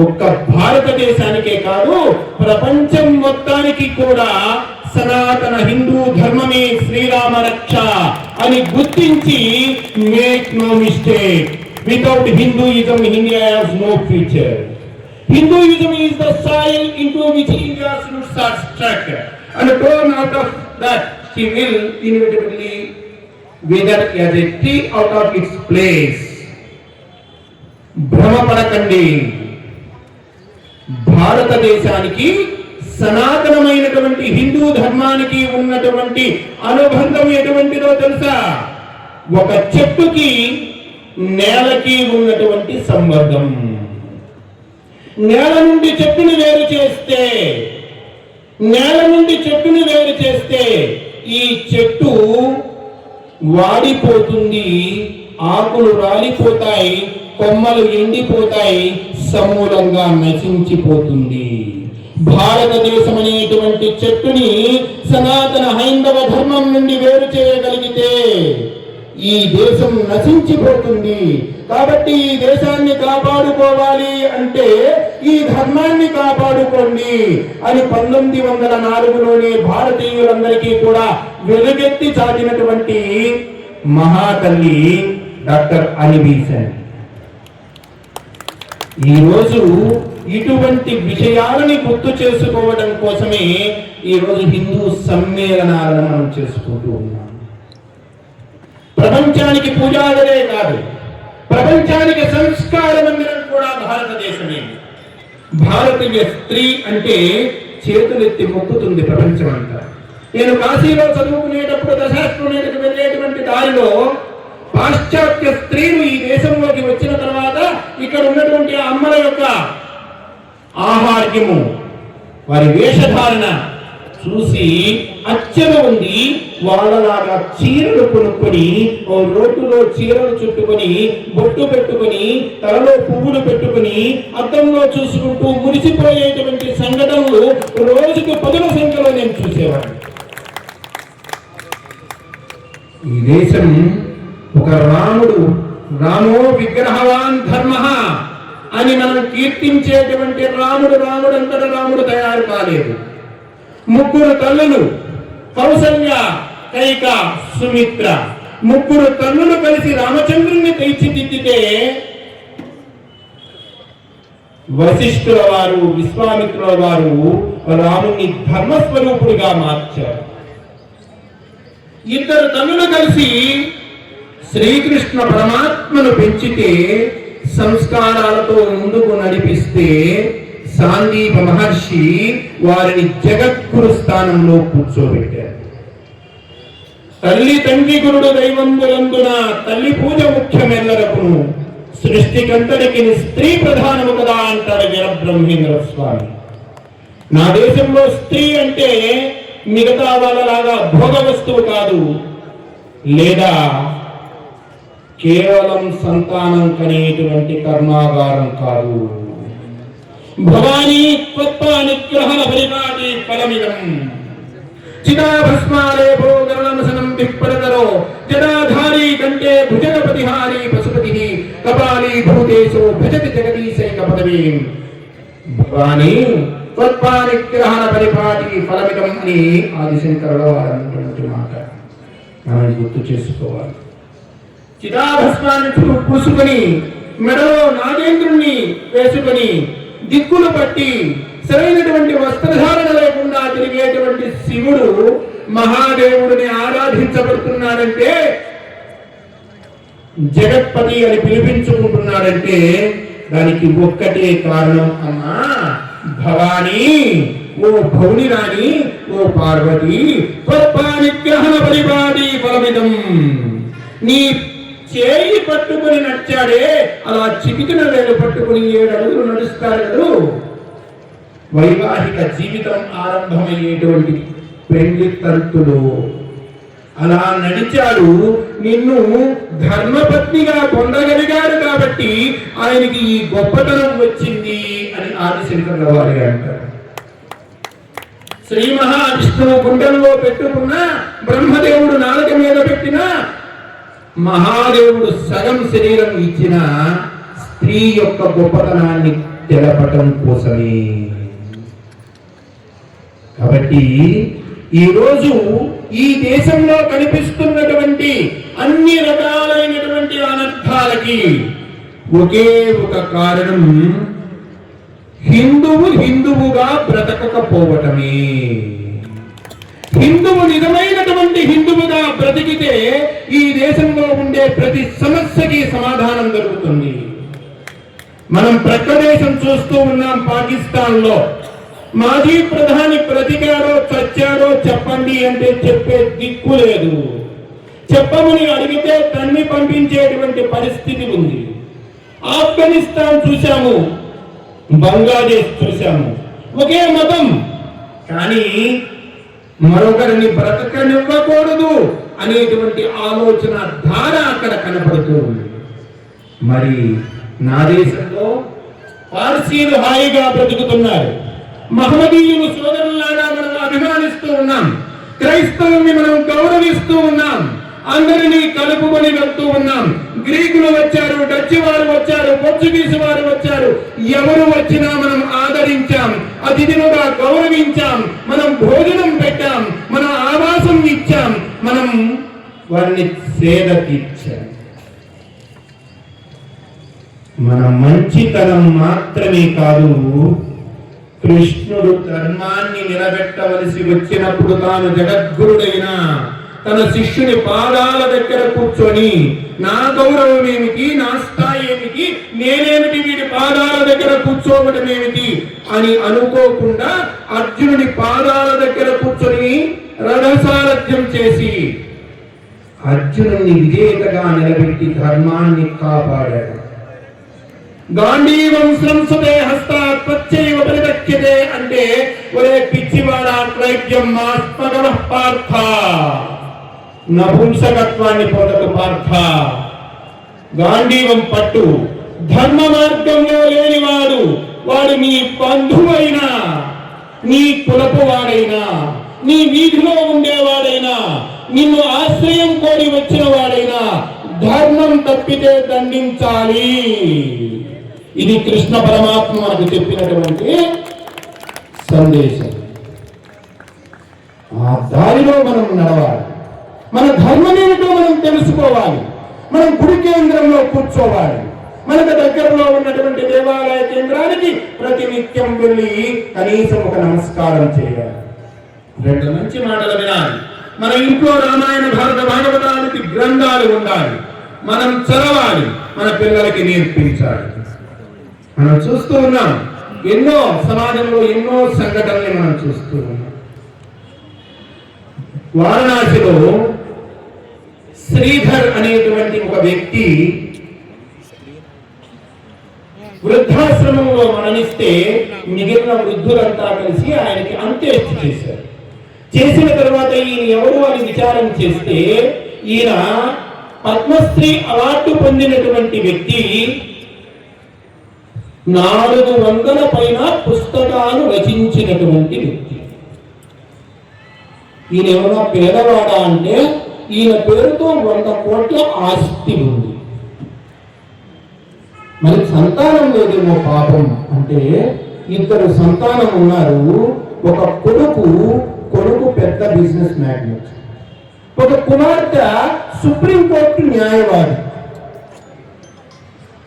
S5: ఒక్క భారతదేశానికే కాదు ప్రపంచం మొత్తానికి కూడా సనాతన హిందూ ధర్మమే శ్రీరామ రక్ష అని గుర్తించి, make no mistake, without Hinduism, India has no future. Hinduism is the soil into which India's roots are struck, and torn out of that she will inevitably wither as a tree out of its place. భ్రమపడకండి. భారతదేశానికి సనాతనమైనటువంటి హిందూ ధర్మానికి ఉన్నటువంటి అనుబంధం ఎటువంటిదో తెలుసా? ఒక చెట్టుకి నేలకి ఉన్నటువంటి సంబంధం. నేల నుండి చెట్టుని వేరు చేస్తే ఈ చెట్టు వాడిపోతుంది, ఆకులు రాలిపోతాయి, కొమ్మలు ఎండిపోతాయి, సమూలంగా నశించిపోతుంది. భారతదేశం అనేటువంటి చెట్టుని సనాతన హైందవ ధర్మం నుండి వేరు చేయగలిగితే ఈ దేశం నశించిపోతుంది. కాబట్టి ఈ దేశాన్ని కాపాడుకోవాలి అంటే ఈ ధర్మాన్ని కాపాడుకోండి అని 1904లోనే భారతీయులందరికీ కూడా వెలుగెత్తి చాటినటువంటి మహాతల్లి డాక్టర్ అనీ బెసెంట్. ఈరోజు ఇటువంటి విషయాలని గుర్తు చేసుకోవడం కోసమే ఈరోజు హిందూ సమ్మేళనాలను మనం చేసుకుంటూ ఉన్నాం. ప్రపంచానికి పూజాగదే కాదు, ప్రపంచానికి సంస్కార మందిరం కూడా భారతదేశమే. భారతీయ స్త్రీ అంటే చేతులెత్తి మొక్కుతుంది ప్రపంచం అంతా. నేను కాశీలో చదువుకునేటప్పుడు దశాశ్వమేధకు వెళ్ళేటువంటి దారిలో పాశ్చాత్య స్త్రీలు ఈ దేశంలోకి వచ్చిన తర్వాత ఇక్కడ ఉన్నటువంటి అమ్మల యొక్క ఆహార్యము, వారి వేషధారణ చూసి అచ్చన ఉంది. వాళ్ళలాగా చీరలు కొనుక్కొని, ఓ రోడ్డులో చీరలు చుట్టుకొని, బొట్టు పెట్టుకొని, తలలో పువ్వులు పెట్టుకొని, అద్దంలో చూసుకుంటూ మురిసిపోయేటువంటి సంఘటనలు రోజుకు 10ల సంఖ్యలో నేను చూసేవాడిని. ఈ దేశం ఒక రామో విగ్రహవాన్ ధర్మ అని మనం కీర్తించేటువంటి రాముడు అంతటా రాముడు తయారు కాలేదు. 3 తల్లులు కౌసల్య, కైక, సుమిత్ర, 3 తల్లులు కలిసి రామచంద్రుణ్ణి తీర్చిదిద్దితే వశిష్ఠుల వారు, విశ్వామిత్రుల వారు రాముని ధర్మస్వరూపుడిగా మార్చారు. 2 తల్లులు కలిసి శ్రీకృష్ణ పరమాత్మను పెంచితే, సంస్కారాలతో ముందుకు నడిపిస్తే సాందీప మహర్షి వారిని జగద్గురు స్థానంలో కూర్చోబెట్టారు. తల్లి తండ్రి గురుడు దైవంబులందున తల్లి పూజ ముఖ్యమెల్లరకును, సృష్టికంతరికి స్త్రీ ప్రధానము కదా అంటాడు వీరబ్రహ్మేంద్ర స్వామి. నా దేశంలో స్త్రీ అంటే మిగతా వాళ్ళలాగా భోగ వస్తువు కాదు, లేదా కేవలం సంతానం కనేటువంటి కర్మాగారం కాదు. భవానీ త్వత్పానిగ్రహణ పరిపాటి ఫలమిదం చిదాభస్మాలేభో గరుణమసనం విప్పరతరో జడాధారీ కంటే భుజగపతిహారీ పశుపతి కపాలీ భూతేశో భజతి జగదీశైక పదవీం. భవానీ త్వత్పానిగ్రహణ పరిపాటి ఫలమిదం అని ఆదిశంకరుడు వారన్నటువంటి మాట మనం గుర్తు చేసుకోవాలి. చిదాభస్మాన్ని పూసుకొని, మెడలో నాగేంద్రుణ్ణి వేసుకొని, దిక్కులు పట్టి సరైనటువంటి వస్త్రధారణ లేకుండా తిరిగేటువంటి శివుడు మహాదేవుడిని ఆరాధించబడుతున్నాడంటే, జగత్పతి అని పిలిపించుకుంటున్నాడంటే దానికి ఒక్కటే కారణం అమ్మా. భవానీ, ఓ భౌని రాణి, ఓ పార్వతి, త్వత్పానిగ్రహణ పరిపాటి ఫలమిదం. నీ చేయి పట్టుకుని నడిచాడే, అలా చిటికిన వేలు పట్టుకుని 7 అడుగులు నడుస్తారు కదా. వైవాహిక జీవితం ఆరంభమయ్యేటువంటి పెళ్లి తంతులు అలా నడిచాడు. నిన్ను ధర్మపత్నిగా పొందగలిగాడు కాబట్టి ఆయనకి ఈ గొప్పతనం వచ్చింది అని ఆదిశంకరుల వారి అంటారు. శ్రీ మహావిష్ణువు గుండెల్లో పెట్టుకున్న, బ్రహ్మదేవుడు నాలుక మీద పెట్టిన, మహాదేవుడు సగం శరీరం ఇచ్చిన స్త్రీ యొక్క గొప్పతనాన్ని తెలపటం కోసమే. కాబట్టి ఈరోజు ఈ దేశంలో కనిపిస్తున్నటువంటి అన్ని రకాలైనటువంటి అనర్థాలకి ఒకే ఒక కారణం, హిందువుగా బ్రతకకపోవటమే. హిందువు నిజమైనటువంటి హిందువుగా బ్రతికితే ఈ దేశంలో ఉండే ప్రతి సమస్యకి సమాధానం దొరుకుతుంది. మనం ప్రక్క దేశం చూస్తూ ఉన్నాం. పాకిస్తాన్ లో మాజీ ప్రధాని బ్రతికాడో చచ్చాడో చెప్పండి అంటే చెప్పే దిక్కు లేదు. చెప్పమని అడిగితే తన్ని పంపించేటువంటి పరిస్థితి ఉంది. ఆఫ్ఘనిస్తాన్ చూశాము, బంగ్లాదేశ్ చూశాము. ఒకే మతం, కానీ మరొకరిని బ్రతకనివ్వకూడదు అనేటువంటి ఆలోచన ధార అక్కడ కనపడుతూ ఉంది. మరి నా దేశంలో పార్సీలు హాయిగా బ్రతుకుతున్నారు. మహమ్మదీయులు సోదరులాగా మనం అభిమానిస్తూ ఉన్నాం. క్రైస్తవుల్ని మనం గౌరవిస్తూ ఉన్నాం. అందరినీ కలుపుకొని వెళ్తూ ఉన్నాం. గ్రీకులు వచ్చారు, డచ్ వారు వచ్చారు, పోర్చుగీసు వారు వచ్చారు. ఎవరు వచ్చినా మనం ఆదరించాం, అతిథులుగా గౌరవించాం, మనం భోజనం పెట్టాం, మన ఆవాసం ఇచ్చాం, మనం వారిని సేద తీర్చాం. మన మంచితనం మాత్రమే కాదు, కృష్ణుడు ధర్మాన్ని నిలబెట్టవలసి వచ్చినప్పుడు తాను జగద్గురుడైన తన శిష్యుని పాదాల దగ్గర కూర్చొని నా గౌరవం ఏమిటి, నా స్థాయి ఏమిటి, నేనేమిటి వీడి పాదాల దగ్గర కూర్చోవడం ఏమిటి అని అనుకోకుండా అర్జునుడి పాదాల దగ్గర కూర్చొని రథసారథ్యం చేసి అర్జునుడిని విజేతగా నిలబెట్టి ధర్మాన్ని కాపాడాడు. గాంధీవం సంసదే హస్తాత్ పచ్చైవ పరిదక్ష్యతే అంటే ఒరే పిచ్చివాడా క్లైవ్యం మాస్మగమః పార్థ, నపుంసకత్వాన్ని పొందకు పార్థ. గాంధీవం పట్టు, ధర్మ మార్గంలో లేనివాడు వాడు నీ బంధువైనా, నీ కులపు వాడైనా, నీ వీధిలో ఉండేవాడైనా, నిన్ను ఆశ్రయం కోరి వచ్చిన వాడైనా ధర్మం తప్పితే దండించాలి. ఇది కృష్ణ పరమాత్మ మనకు చెప్పినటువంటి సందేశం. ఆ దారిలో మనం నడవాలి. మన ధర్మం ఏమిటో మనం తెలుసుకోవాలి. మనం గుడి కేంద్రంలో కూర్చోవాలి. మనకు దగ్గరలో ఉన్నటువంటి దేవాలయ కేంద్రానికి ప్రతినిత్యం వెళ్ళి కనీసం ఒక నమస్కారం చేయాలి. రెండు మంచి మాటలు వినాలి. మన ఇంట్లో రామాయణ భారత భాగవతానికి గ్రంథాలు ఉండాలి. మనం చదవాలి, మన పిల్లలకి నేర్పించాలి. మనం చూస్తూ ఉన్నాం ఎన్నో సమాజంలో ఎన్నో సంఘటనలు మనం చూస్తూ ఉన్నాం. వారణాసిలో శ్రీధర్ అనేటువంటి ఒక వ్యక్తి వృద్ధాశ్రమంలో మరణిస్తే మిగిలిన వృద్ధులంతా కలిసి ఆయనకి అంత్యేష్టి చేశారు. చేసిన తర్వాత ఈయన ఎవరు అని విచారం చేస్తే ఈయన పద్మశ్రీ అవార్డు పొందినటువంటి వ్యక్తి, 400 పైన పుస్తకాలు రచించినటువంటి వ్యక్తి. ఈయన ఏమైనా పేదవాడా అంటే ఈయన పేరుతో 100 కోట్ల ఆస్తి ఉంది. మరి సంతానం లేదేమో పాపం అంటే 2 సంతానం ఉన్నారు. ఒక కొడుకు పెద్ద బిజినెస్ మ్యాగ్నెట్, ఒక కుమార్తె సుప్రీంకోర్టు న్యాయవాది.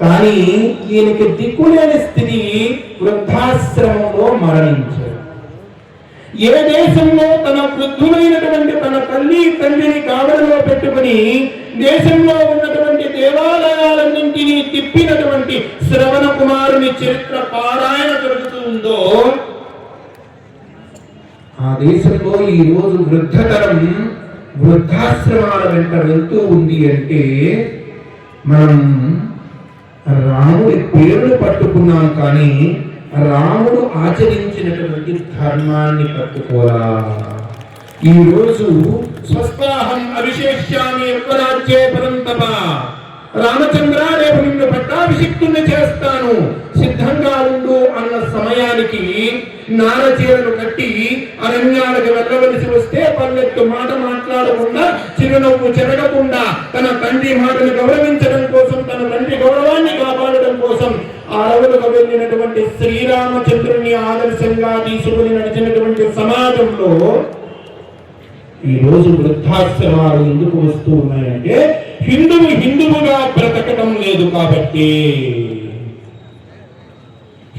S5: కానీ ఈయనకి దిక్కులేని స్థితి, వృద్ధాశ్రమంలో మరణించారు. ఏ దేశంలో తన వృద్ధులైనటువంటి తన తల్లి తండ్రిని కావడలో పెట్టుకుని దేశంలో ఉన్నటువంటి దేవాలయాలన్నింటినీ తిప్పినటువంటి శ్రవణ కుమారుని చరిత్ర పారాయణ జరుగుతూ ఉందో ఆ దేశంలో ఈ రోజు వృద్ధతరం వృద్ధాశ్రమాల వెంట వెళ్తూ ఉంది అంటే మనం రాముడి పేరును పట్టుకున్నాం కానీ రాముడు ఆచరించినటువంటి ధర్మాన్ని పట్టుకోరా. ఈ రోజు స్వస్థాహం అవిశేష్యామి యజ్ఞరాజ్యే పరంతప, రామచంద్ర రేపు నిన్ను పట్టాభిషిక్తుని చేస్తాను, సిద్ధంగా ఉండు అన్న సమయానికి నారచీరను కట్టి అరణ్యాలకు వెళ్ళవలసి వస్తే పల్లెత్తు మాట మాట్లాడకుండా, చిరునవ్వు చెరగకుండా, తన తండ్రి మాటను గౌరవించడం కోసం, తన తండ్రి గౌరవాన్ని కాపాడడం కోసం అడవులకు వెళ్ళినటువంటి శ్రీరామచంద్రుని ఆదర్శంగా తీసుకుని నడిచినటువంటి సమాజంలో ఈ రోజు వృద్ధాశ్రమాలు ఎందుకు వస్తూ ఉన్నాయంటే హిందువుగా బ్రతకటం లేదు కాబట్టి.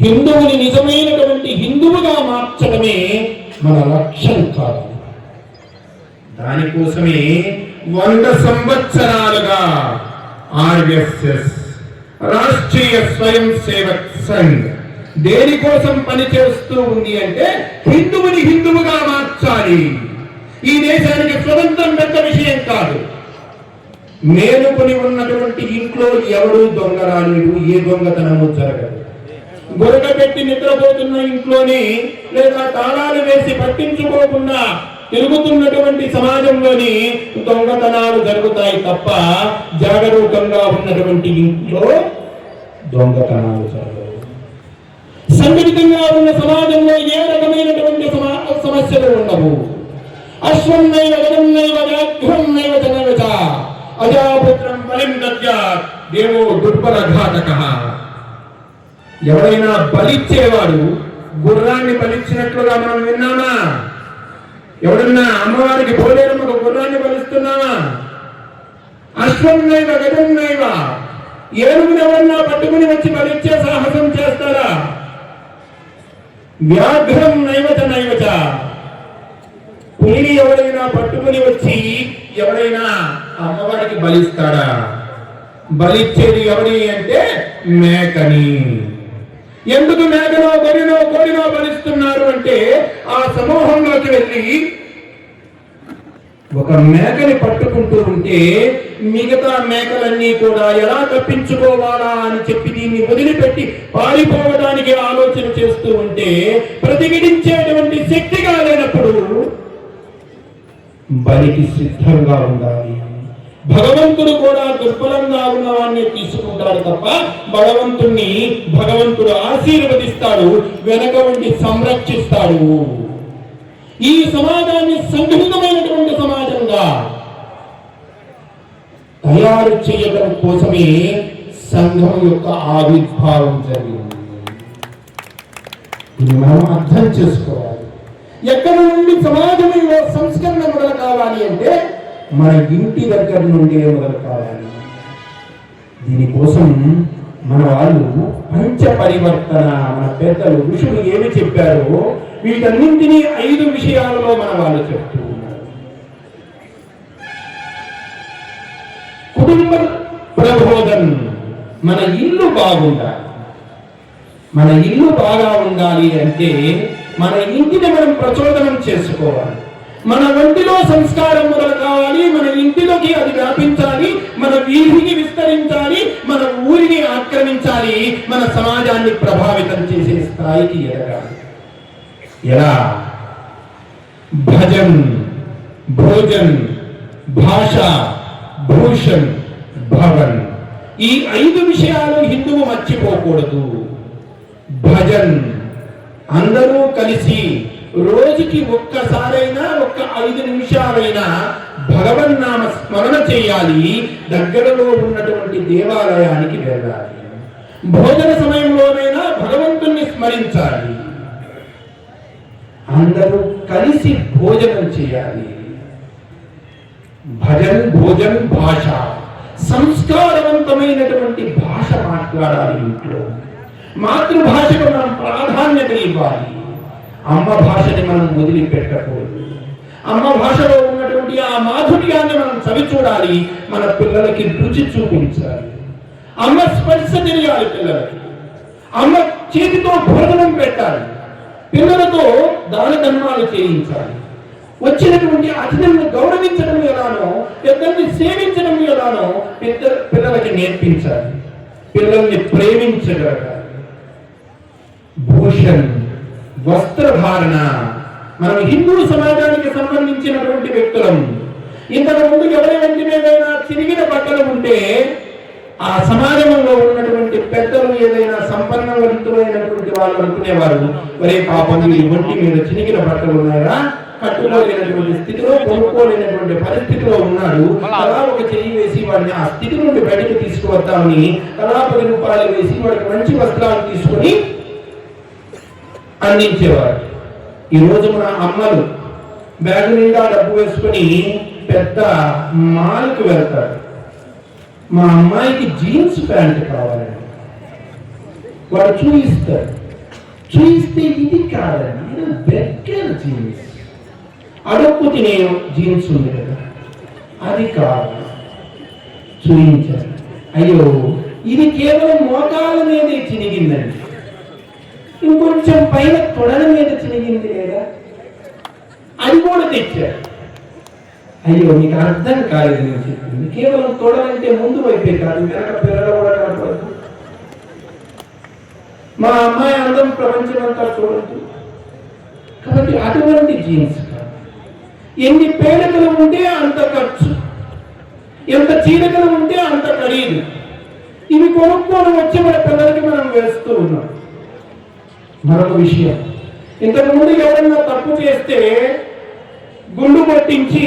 S5: హిందువుని నిజమైనటువంటి హిందువుగా మార్చడమే మన లక్ష్యం కాదు. దానికోసమే 100 సంవత్సరాలుగా ఆర్ఎస్ఎస్ రాష్ట్రీయ స్వయం సేవక్ సంఘ్ దేనికోసం పనిచేస్తూ ఉంది అంటే హిందువుని హిందువుగా మార్చాలి. ఈ దేశానికి స్వతంత్రం పెద్ద విషయం కాదు. మేలుకొని ఉన్నటువంటి ఇంట్లో ఎవడు దొంగరాలు, ఏ దొంగతనము జరగదు. గొరక పెట్టి నిద్రపోతున్న ఇంట్లోని లేదా తాళాలు వేసి పట్టించుకోకుండా తిరుగుతున్నటువంటి సమాజంలోని దొంగతనాలు జరుగుతాయి తప్ప జాగరూకంగా ఉన్నటువంటి ఇంట్లో దొంగతనాలు జరగవు. సంఘటితంగా ఉన్న సమాజంలో ఏ రకమైనటువంటి సమస్యలు ఉండవు. అశ్వం నైవ గజం నైవ వ్యాఘ్రం నైవ జనవచ అజాపుత్రం బలిం దద్యాత్ దేవో దుర్బల ఘాతకః. ఎవరైనా బలిచ్చేవాడు గుర్రాన్ని బలిచ్చినట్లుగా మనం విన్నామా? ఎవడన్నా అమ్మవారికి పోలేరమ్మకు గుర్రాన్ని బలిస్తున్నామా? అశ్వం నైవ గజం నైవ, ఏనుగుని ఎవరన్నా పట్టుకుని వచ్చి బలిచ్చే సాహసం చేస్తారా? వ్యాఘ్రం నైవచ నైవచ, పులిని ఎవరైనా పట్టుకుని వచ్చి ఎవరైనా అమ్మవారికి బలిస్తాడా? బలిచ్చేది ఎవరి అంటే మేకని. ఎందుకు మేకనో గొర్రెనో కోడినో బలిస్తున్నారు అంటే ఆ సమూహంలోకి వెళ్ళి ఒక మేకని పట్టుకుంటూ ఉంటే మిగతా మేకలన్నీ కూడా ఎలా తప్పించుకోవాలా అని చెప్పి దీన్ని వదిలిపెట్టి పారిపోవడానికి ఆలోచన చేస్తూ ఉంటే ప్రతిఘటించేటువంటి శక్తిగా లేనప్పుడు బలికి సిద్ధంగా ఉండాలి. భగవంతుడు కూడా దుర్బలంగా ఉన్నవాన్ని తీసుకుంటాడు తప్ప భగవంతుడు ఆశీర్వదిస్తాడు, వెనక ఉండి సంరక్షిస్తాడు. ఈ సమాజాన్ని సంఘటితమైనటువంటి సమాజంగా తయారు చేయడం కోసమే సంఘం యొక్క ఆవిర్భావం జరిగింది. ఇది మనం అర్థం చేసుకోవాలి. ఎక్కడ నుండి సమాజంలో సంస్కరణ మొదలు కావాలి అంటే మన ఇంటి దగ్గర నుండి మొదలు కావాలి. దీనికోసం మన వాళ్ళు పంచ పరివర్తన, మన పెద్దలు ఋషులు ఏమి చెప్పారో వీటన్నింటినీ 5 విషయాలలో మన వాళ్ళు చెప్తూ ఉన్నారు. కుటుంబ ప్రబోధన్, మన ఇల్లు బాగుండాలి. మన ఇల్లు బాగా ఉండాలి అంటే మన ఇంటిని మనం ప్రచోదనం చేసుకోవాలి. మన ఒంటిలో సంస్కారం మొదలు కావాలి, మన ఇంటిలోకి అది వ్యాపించాలి, మన వీధికి విస్తరించాలి, మన ఊరిని ఆక్రమించాలి, మన సమాజాన్ని ప్రభావితం చేసే స్థాయికి ఎదగాలి. ఎలా? భజన్, భోజన్, భాష, భూషణ్, భవన్, ఈ 5 విషయాలు హిందువు మర్చిపోకూడదు. భజన్, అందరూ కలిసి రోజుకి ఒక్కసారైనా 5 నిమిషాలైనా భగవన్నామ స్మరణ చేయాలి, దగ్గరలో ఉన్నటువంటి దేవాలయానికి వెళ్ళాలి. భోజన సమయంలోనైనా భగవంతుణ్ణి స్మరించాలి. అందరూ కలిసి భోజనం చేయాలి. భజన్, భోజన్, భాష, సంస్కారవంతమైనటువంటి భాష మాట్లాడాలి. ఇంట్లో మాతృభాషకు మనం ప్రాధాన్యత ఇవ్వాలి. అమ్మ భాషని మనం వదిలిపెట్టకూడదు. అమ్మ భాషలో ఉన్నటువంటి ఆ మాధుర్యాన్ని మనం చవి చూడాలి, మన పిల్లలకి రుచి చూపించాలి. అమ్మ స్పర్శ తెలియాలి పిల్లలకి. అమ్మ చేతితో భోజనం పెట్టాలి. పిల్లలతో దాన ధర్మాలు చేయించాలి. వచ్చినటువంటి అతిథులను గౌరవించడం ఎలానో, పెద్దల్ని సేవించడం ఎలానో పిల్లలకి నేర్పించాలి. పిల్లల్ని ప్రేమించగలగాలి. భూషణ్, వస్త్రధారణ, మనం హిందూ సమాజానికి సంబంధించినటువంటి వ్యక్తులం. ఇంతకు ముందు ఎవరి వంటి మీదైనా చిరిగిన బట్టలు ఉంటే ఆ సమాజంలో ఉన్నటువంటి పెద్దలు ఏదైనా సంపన్నవంతులైనటువంటి వాళ్ళు అనుకునేవారు, ఒరే పాపం ఈ ఒంటి మీద చిరిగిన బట్టలు ఉన్నాయా, కట్టుకోలేనటువంటి స్థితిలో, కొనుక్కోలేనటువంటి పరిస్థితిలో ఉన్నాడు, అలా ఒక చెయ్యి వేసి వాడిని ఆ స్థితి నుండి బయటకు తీసుకువద్దామని అలా 10 రూపాయలు వేసి వాడికి మంచి వస్త్రాలు తీసుకొని అందించేవారు. ఈరోజు మన అమ్మలు బ్యాగ్ నిండా డబ్బు వేసుకొని పెద్ద మాల్కి వెళ్తారు. మా అమ్మాయికి జీన్స్ ప్యాంట్ కావాలండి, వాడు చూయిస్తాడు. చూయిస్తే ఇది కాదండి, ఇది బెక్కర్ జీన్స్, అడుక్కు తినే జీన్స్ ఉంది కదా, అది కావాలి. చూయించారు. అయ్యో ఇది కేవలం మోకాల మీదే చినిగిందండి, ఇంకొంచెం పైన తొడల మీద చినిగింది లేదా, అది కూడా తెచ్చారు. అయ్యో మీకు అర్థం కాలేదు నేను చెప్పింది, కేవలం తొడలంటే ముందు వైపే కాదు, వెనక పిల్లలు కూడా కనపడదు. మా అమ్మాయి అందం ప్రపంచం అంతా చూడద్దు. కాబట్టి అటువంటి జీన్స్ కాదు. ఎన్ని పేడకలు ఉంటే అంత ఖర్చు, ఎంత చీరకలు ఉంటే అంత ఖరీదు. ఇవి కొనుక్కొని వచ్చి మన పిల్లలకి మనం వేస్తూ ఉన్నాం. మరొక విషయం, ఇంతకు ముందు ఎవరైనా తప్పు చేస్తే గుండు కొట్టించి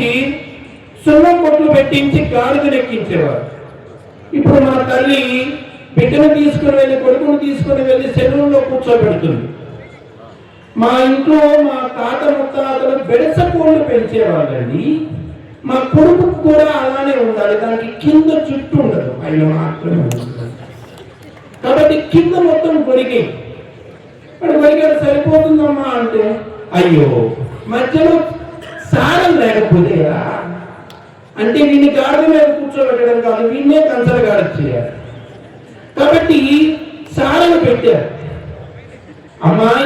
S5: సున్నం కొట్లు పెట్టించి గాడిదెక్కించేవారు. ఇప్పుడు మన తల్లి బిడ్డను తీసుకుని వెళ్ళి, కొడుకును తీసుకుని వెళ్ళి సెలవులో కూర్చోబెడుతుంది. మా ఇంట్లో మా తాత ముత్తాతలు బెడస కోళ్ళు పెంచేవాళ్ళండి. మా కొడుకు కూడా అలానే ఉండాలి, దానికి కింద చుట్టూ ఉండదు, పైన మాత్రమే ఉంటుంది. కాబట్టి కింద మొత్తం కొరికే వాడు కొరికాడు సరిపోతుందమ్మా అంటే, అయ్యో మధ్యలో సారం లేకపోతే అంటే వీడిని గాడిద మీద కూర్చోబెట్టడం కాదు, వీడినే కంచరగాడ చేయాలి. కాబట్టి సారలు పెట్టారు.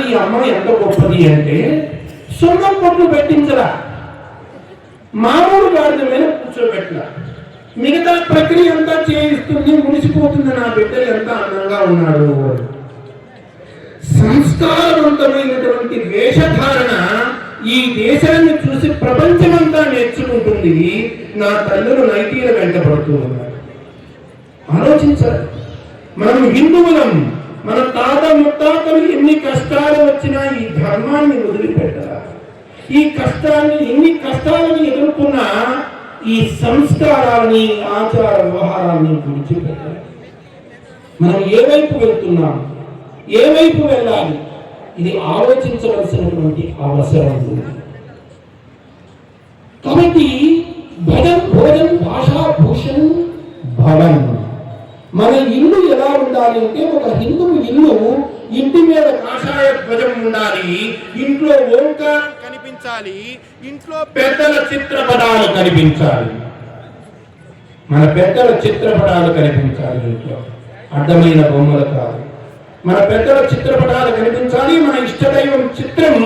S5: ఈ అమ్మాయి ఎంత గొప్పది అంటే సున్నం పొట్లు పెట్టించరా, మామూలు గాడిద మీద కూర్చోబెట్టరా, మిగతా ప్రక్రియ అంతా చేయిస్తుంది, మునిసిపోతుంది. నా బిడ్డలు ఎంత అందంగా ఉన్నాడు. సంస్కారవంతమైనటువంటి వేషధారణ ఈ దేశాన్ని చూసి ప్రపంచమంతా నేర్చుకుంటుంది. నా తల్లులు నైటీల వెంటబడుతూ ఉన్నారు. ఆలోచించాలి. మనం హిందువులం, మన తాత ముత్తాతలు ఎన్ని కష్టాలు వచ్చినా ఈ ధర్మాన్ని వదిలిపెట్టరా, ఈ కష్టాన్ని ఎన్ని కష్టాలను ఎదుర్కొన్నా ఈ సంస్కారాన్ని ఆచార వ్యవహారాన్ని విడిచిపెట్టాలి. మనం ఏ వైపు వెళ్తున్నాం, ఏ వైపు వెళ్ళాలి, ఇది ఆలోచించవలసినటువంటి అవసరం ఉంది. కాబట్టి భోజన్ భాషా భూషణ్ భవన్. మన ఇల్లు ఎలా ఉండాలి అంటే, ఒక హిందువు ఇల్లు ఇంటి మీద కాషాయ ధ్వజం ఉండాలి, ఇంట్లో ఓంకారం కనిపించాలి, ఇంట్లో పెద్దల చిత్రపటాలు కనిపించాలి. మన పెద్దల చిత్రపటాలు కనిపించాలి, ఇంట్లో అడ్డమైన బొమ్మలు కాదు. మన పెద్దల చిత్రపటాలు కనిపించాలి. మన ఇష్టదైవం చిత్రం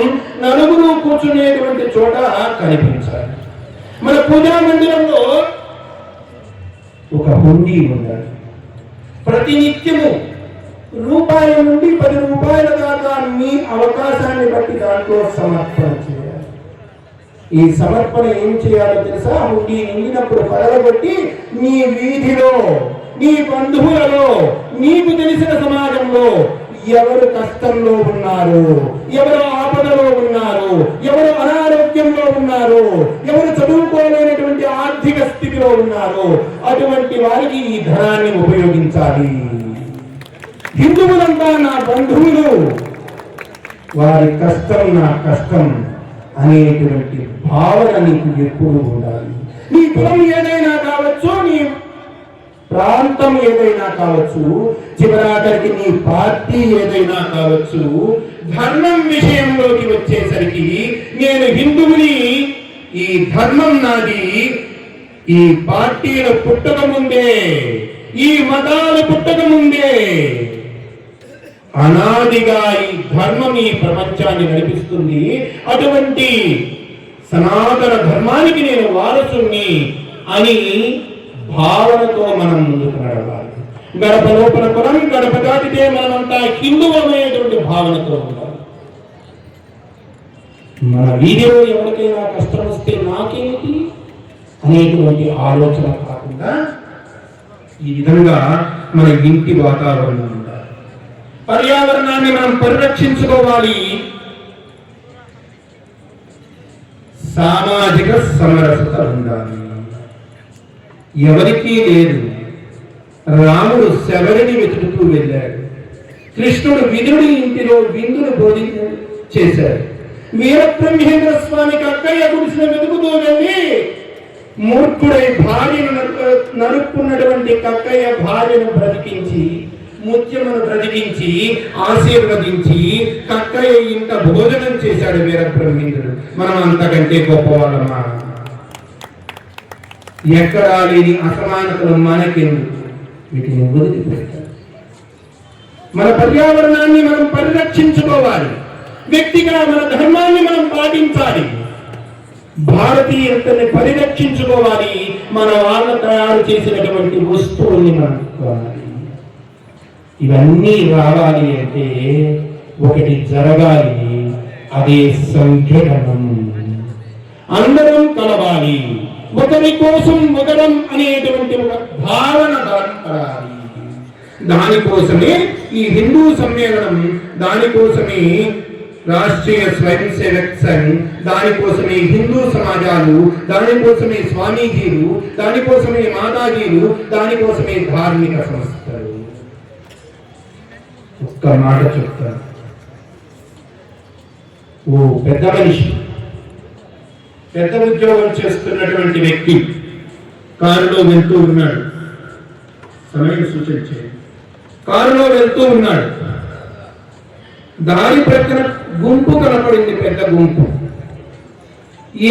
S5: నలుగురు కూర్చునేటువంటి చోట కనిపించాలి. మన పూజా మందిరంలో ఒక హుండీ ఉండాలి. ప్రతినిత్యము రూపాయల నుండి 10 రూపాయల దాకా మీ అవకాశాన్ని బట్టి దాంట్లో సమర్పణ చేయాలి. ఈ సమర్పణ ఏం చేయాలో తెలుసా? హుండీ నిండినప్పుడు పగలగొట్టి నీ వీధిలో, నీ బంధువులలో, నీకు తెలిసిన సమాజంలో ఎవరు కష్టంలో ఉన్నారు, ఎవరు ఆపదలో ఉన్నారు, ఎవరు అనారోగ్యంలో ఉన్నారు, ఎవరు చదువుకోలేనటువంటి ఆర్థిక స్థితిలో ఉన్నారు, అటువంటి వారికి ఈ ధనాన్ని ఉపయోగించాలి. హిందువులంతా నా బంధువులు, వారి కష్టం నా కష్టం అనేటువంటి భావన నీకు ఎప్పుడు ఉండాలి. నీ కులం ఏదైనా కావచ్చు, నీ ప్రాంతం ఏదైనా కావచ్చు, చివరాఖరికి నీ పార్టీ ఏదైనా కావచ్చు, ధర్మం విషయంలోకి వచ్చేసరికి నేను హిందువుని, ఈ ధర్మం నాది. ఈ పార్టీలు పుట్టక ముందే, ఈ మతాలు పుట్టక ముందే అనాదిగా ఈ ధర్మం ఈ ప్రపంచాన్ని నడిపిస్తుంది. అటువంటి సనాతన ధర్మానికి నేను వారసుని అని భావనతో మనం ముందుకు నడవాలి. గడప లోపల కులం, గడప దాటితే మనమంతా హిందువులమైనటువంటి భావనతో ఉండాలి. మన వీధిలో ఎవరికైనా కష్టం వస్తే నాకేమిటి అనేటువంటి ఆలోచన కాకుండా ఈ విధంగా మన ఇంటి వాతావరణం ఉండాలి. పర్యావరణాన్ని మనం పరిరక్షించుకోవాలి. సామాజిక సమరసత ఉండాలి. ఎవరికీ లేదు. రాముడు శబరిని వెతుకుతూ వెళ్ళాడు. కృష్ణుడు విదురుడి ఇంటిలో విందును చేశాడు. వీరబ్రహ్మేంద్ర స్వామికి అక్కయ్య గుడిసిన వెతుకుతూ వెళ్ళి మూర్ఖుడై భార్యను నరుక్కున్నటువంటి కక్కయ్య భార్యను బ్రతికించి, ముత్యమును బ్రతికించి, ఆశీర్వదించి కక్కయ్య ఇంట భోజనం చేశాడు వీరబ్రహ్మేంద్రుడు. మనం అంతకంటే గొప్పవాళ్ళమా? ఎక్కడా లేని అసమానతలు మనకెందుకు? వీటిని వదిలిపెట్టాలి. మన పర్యావరణాన్ని మనం పరిరక్షించుకోవాలి. వ్యక్తిగా మన ధర్మాన్ని మనం పాటించాలి. భారతీయతని పరిరక్షించుకోవాలి. మన వాళ్ళ తయారు చేసినటువంటి వస్తువుల్ని మనం కొనాలి. ఇవన్నీ రావాలి అంటే ఒకటి జరగాలి, అదే సంఘటనం. అందరం కలవాలి, ఒకరి కోసం ఒకరం అనేటువంటి ఒక భావన దాటాలి. దానికోసమే ఈ హిందూ సమ్మేళనం, దానికోసమే రాష్ట్రీయ స్వయం సేవక్ సంఘ్, దానికోసమే హిందూ సమాజాలు, దానికోసమే స్వామీజీలు, దానికోసమే మాతాజీలు, దానికోసమే ధార్మిక సంస్థలు. ఒక్క మాట చెప్తాను. ఓ పెద్ద మనిషి, పెద్ద ఉద్యోగం చేస్తున్నటువంటి వ్యక్తి కారులో వెళ్తూ ఉన్నాడు. సమయం సూచించే కారులో వెళ్తూ ఉన్నాడు. దారి ప్రక్కన గుంపు కనపడింది, పెద్ద గుంపు.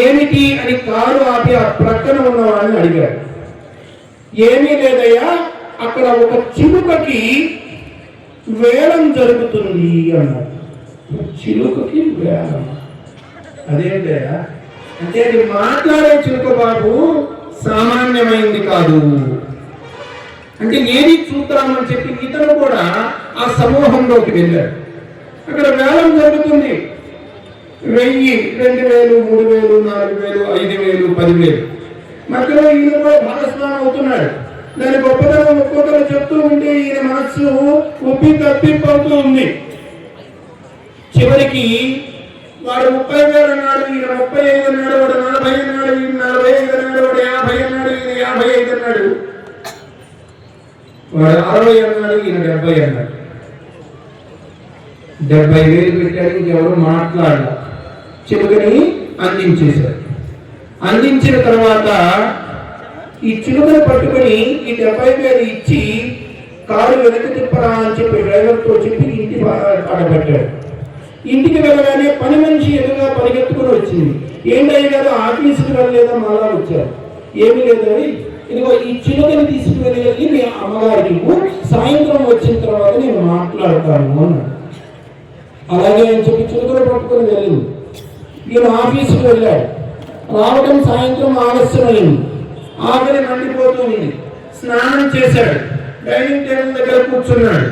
S5: ఏమిటి అని కారు ఆపి ఆ ప్రక్కన ఉన్న వాడిని అడిగాడు. ఏమీ లేదయ్యా, అక్కడ ఒక చిలుకకి వేలం జరుగుతుంది అన్నాడు. చిలుకకి వేలం? అదేంటయ్యా అంటే అది మాట్లాడే చిలుక బాబు, సామాన్యమైంది కాదు అంటే ఏది చూద్దామని చెప్పి ఇతను కూడా ఆ సమూహంలోకి వెళ్ళాడు. అక్కడ వేలం జరుగుతుంది. 1000, 2000, 3000, 4000, 5000, 10,000. మధ్యలో ఈయన కూడా భాగస్వామి అవుతున్నాడు. దాని గొప్పతనం ఒక్కొక్కరు చెప్తూ ఉంటే ఈయన మనస్సు ఉప్పి తప్పిపోతూ ఉంది. చివరికి వాడు 30,000 అన్నాడు, ఈయన 35 అన్నాడు, వాడు 40 అన్నాడు, ఈయన 45 అన్నాడు, వాడు 50 అన్నాడు, ఈయన 55 అన్నాడు, వాడు 60 అన్నాడు, ఈయన 70 అన్నాడు. 70,000 పెట్టాడు. ఇంకెవరు మాట్లాడాల. చిలుకని అందించేశారు. అందించిన తర్వాత ఈ చిలుకను పట్టుకొని ఈ 70,000 ఇచ్చి కారు వెనక్కి తిప్పరా అని చెప్పి డ్రైవర్తో చెప్పి ఇంటి ఆడబెట్టాడు. ఇంటికి వెళ్ళగానే పని మనిషి ఎదురుగా పరిగెత్తుకుని వచ్చింది. ఏంటయ్య గారు ఆఫీసుకి వెళ్ళలేదా? మళ్ళా వచ్చారు. ఏమీ లేదని, ఇదిగో ఈ చిలుకని తీసుకుని వెళ్ళి మీ అమ్మగారికి సాయంత్రం వచ్చిన తర్వాత నేను మాట్లాడతాను అన్నాడు. అలాగే అని చెప్పి చిలుకను పట్టుకొని వెళ్ళింది. ఈయన ఆఫీసుకు వెళ్ళాడు. రావడం సాయంత్రం ఆలస్యమైంది. ఆకలి మండిపోతుంది. స్నానం చేశాడు. డైనింగ్ టేబుల్ దగ్గర కూర్చున్నాడు.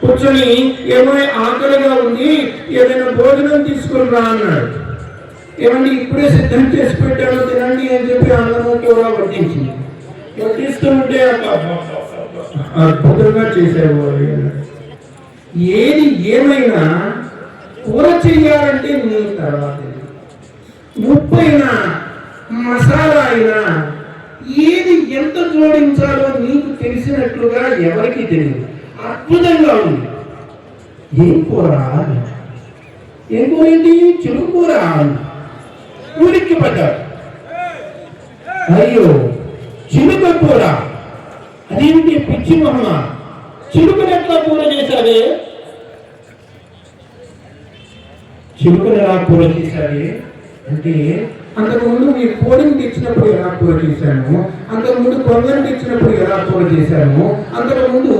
S5: కూర్చొని ఏమైనా ఆకలిగా ఉంది, ఏదైనా భోజనం తీసుకుని రా అన్నాడు. ఏమండి ఇప్పుడే సిద్ధం చేసి పెట్టాను, తినండి అని చెప్పి అన్నము కూడా వడ్డించింది. వడ్డిస్తూ ఉంటే అద్భుతంగా చేశారు. ఏది ఏమైనా కూర చెయ్యాలంటే నీ తర్వాత ఉప్పు అయినా మసాలా అయినా ఏది ఎంత జోడించాలో నీకు తెలిసినట్లుగా ఎవరికి తెలియదు. అద్భుతంగా ఉంది. ఏం కూర? ఏం కూర ఏంటి? చిలుక కూర. ఊరికి పడ్డాడు. అయ్యో చిలుక కూర, అదేంటి పిచ్చి మొహమ, చిలుకను ఎట్లా కూర చేశావే? చిలుకను ఎలా కూర చేశావే అంటే, అంతకుముందు మీ కోడిని తెచ్చినప్పుడు ఎలా కూర చేశాను, అంతకుముందు కొంగను తెచ్చినప్పుడు ఎలా కూర చేశాను, అంతకుముందు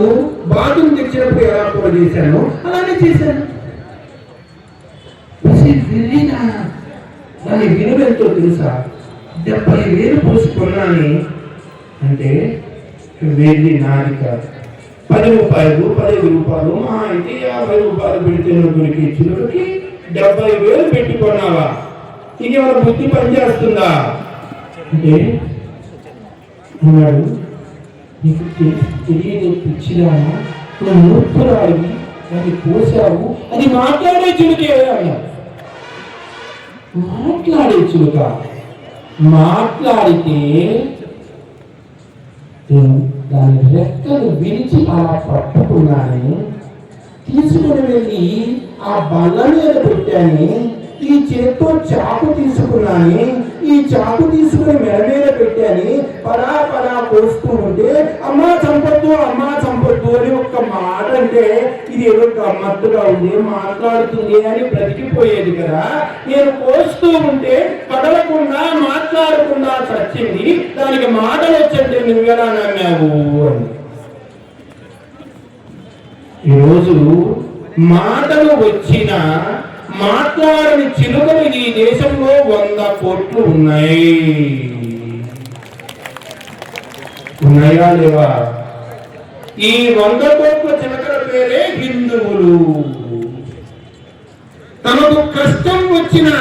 S5: బాతుని తెచ్చినప్పుడు ఎలా కూర చేశాను, అలానే చేశాను. దాని విలువ ఎంతో తెలుసా? 70,000 పోసి కొన్నాను అంటే వెళ్ళి నాది కాదు. 10 రూపాయలు, 15 రూపాయలు, మా అయితే 50 రూపాయలు పెడితే నువ్వుకి చిలుకకి 70,000 పెట్టి కొన్నావా? ఇది మన బుద్ధి పనిచేస్తుందా అంటే అన్నాడు. నీకు తెలియదు పిచ్చిదా, నువ్వు మూర్ఖురాలి, దాన్ని కోసావు, అది మాట్లాడే చిలుకే అన్నాడు. మాట్లాడే చిలుక మాట్లాడితే దాని రెక్కలు విరిచి అలా పట్టుకున్నాను, తీసుకుని వెళ్ళి ఆ బల్ల మీద పెట్టాను, ఈ చేత్తో చాకు తీసుకున్నాను, ఈ చాకు తీసుకుని మెడ మీద పెట్టాను, పరా పరా కోస్తూ ఉంటే అమ్మా చంపొద్దు, అమ్మా చంపొద్దు అని ఒక్క మాట అంటే ఇది ఏదో గమ్మత్తుగా ఉంది, మాట్లాడుతుంది అని బ్రతికిపోయేది కదా. నేను కోస్తూ ఉంటే కదలకుండా మాట్లాడకుండా చచ్చింది, దానికి మాటలు వచ్చంటే నువ్వెలా నమ్మావు అని. ఈరోజు మాటలు వచ్చిన మాట్లాడని చిలుకలు ఈ దేశంలో 100 కోట్లు ఉన్నాయి. ఉన్నాయా లేవా? ఈ 100 కోట్ల చిలకల పేరే హిందువులు. తమకు కష్టం వచ్చినా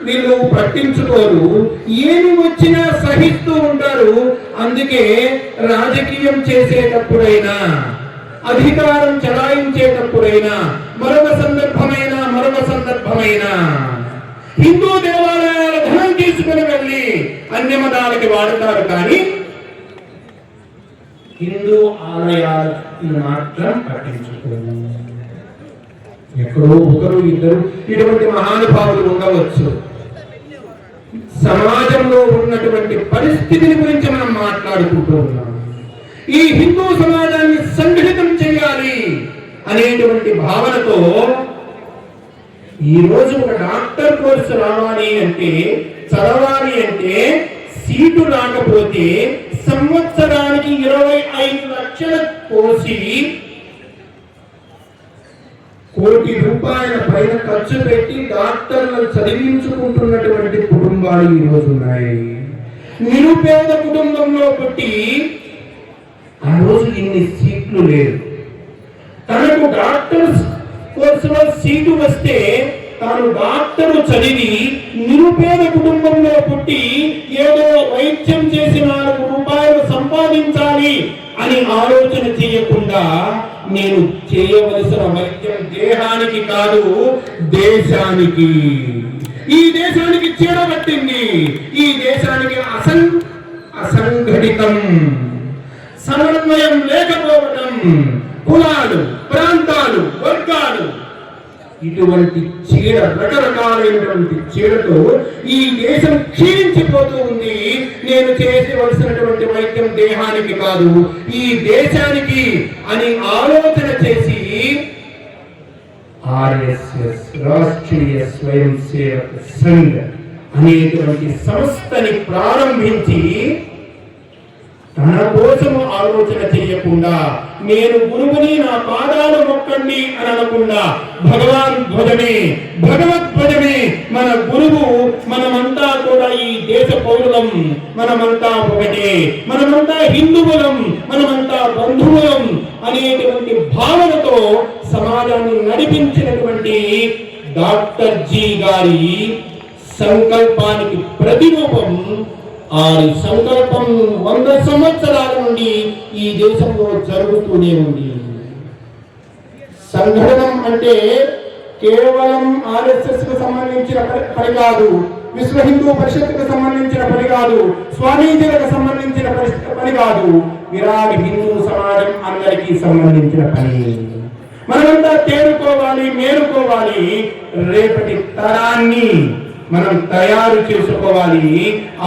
S5: వీళ్ళు పట్టించుకోరు, ఏమి వచ్చినా సహిస్తూ ఉంటారు. అందుకే రాజకీయం చేసేటప్పుడైనా, అధికారం చలాయించేటప్పుడైనా, మరొక సందర్భమైనా హిందూ దేవాలయాల ధనం తీసుకుని వెళ్ళి అన్య మతాలకి వాడతారు, కానీ హిందూ ఆలయాలను మాత్రం పట్టించుకోరు. ఎక్కడో ఒకరు ఇద్దరు ఇటువంటి మహానుభావులు ఉండవచ్చు. సమాజంలో ఉన్నటువంటి పరిస్థితిని గురించి మనం మాట్లాడుకుంటూ ఉన్నాం. ఈ హిందూ సమాజాన్ని సంఘటితం చేయాలి అనేటువంటి భావనతో ఈ రోజు ఒక డాక్టర్ కోర్సు రావాలి అంటే చదవాలి అంటే సీటు రాకపోతే సంవత్సరానికి 25 లక్షలు కోసి కోటి రూపాయల పైన ఖర్చు పెట్టి డాక్టర్లను చదివించుకుంటున్నటువంటి కుటుంబాలు ఈరోజు ఉన్నాయి. నిరుపేద కుటుంబంలో పుట్టి ఆ రోజు ఇన్ని సీట్లు లేవు. తనకు డాక్టర్ కోర్సులో సీటు వస్తే తాను డాక్టరు చదివి నిరుపేద కుటుంబంలో పుట్టి ఏదో వైద్యం చేసి 4 రూపాయలు సంపాదించాలి అని ఆలోచన చేయకుండా నేను చేయవలసిన వైద్యం దేహానికి కాదు దేశానికి, ఈ దేశానికి చేరబట్టింది, ఈ దేశానికి అసంఘటితం, సమన్వయం లేకపోవడం, కులాలు, ప్రాంతాలు, వర్గాలు, ఇటువంటి చీడ, రకరకాలైనటువంటి చీడతో ఈ దేశం క్షీణించిపోతూ ఉంది. నేను చేయవలసినటువంటి వైద్యం దేహానికి కాదు ఈ దేశానికి అని ఆలోచన చేసి RSS రాష్ట్రీయ స్వయం సేవక సంఘ్ అనేటువంటి సంస్థని ప్రారంభించి తన కోసము ఆలోచన చేయకుండా నేను గురువుని నా పాదాలు మొక్కండి అని అనకుండా భగవద్ధ్వజమే మన గురువు, మనమంతా కూడా ఈ దేశ పౌరులం, మనమంతా ఒకటే, మనమంతా హిందువులం, మనమంతా బంధువులం అనేటువంటి భావనతో సమాజాన్ని నడిపించినటువంటి డాక్టర్ జీ గారి సంకల్పానికి ప్రతిరూపం ఆ సంకల్పం 100 సంవత్సరాల నుండి ఈ దేశంలో జరుగుతూనే ఉంది. సంఘటనం అంటే కేవలం RSS కు సంబంధించిన పని కాదు, విశ్వ హిందూ పరిషత్తుకు సంబంధించిన పని కాదు, స్వామీజీలకు సంబంధించిన పని కాదు, విరాట్ హిందూ సమాజం అందరికీ సంబంధించిన పని. మనమంతా తేరుకోవాలి, మేలుకోవాలి, రేపటి తరాన్ని మనం తయారు చేసుకోవాలి.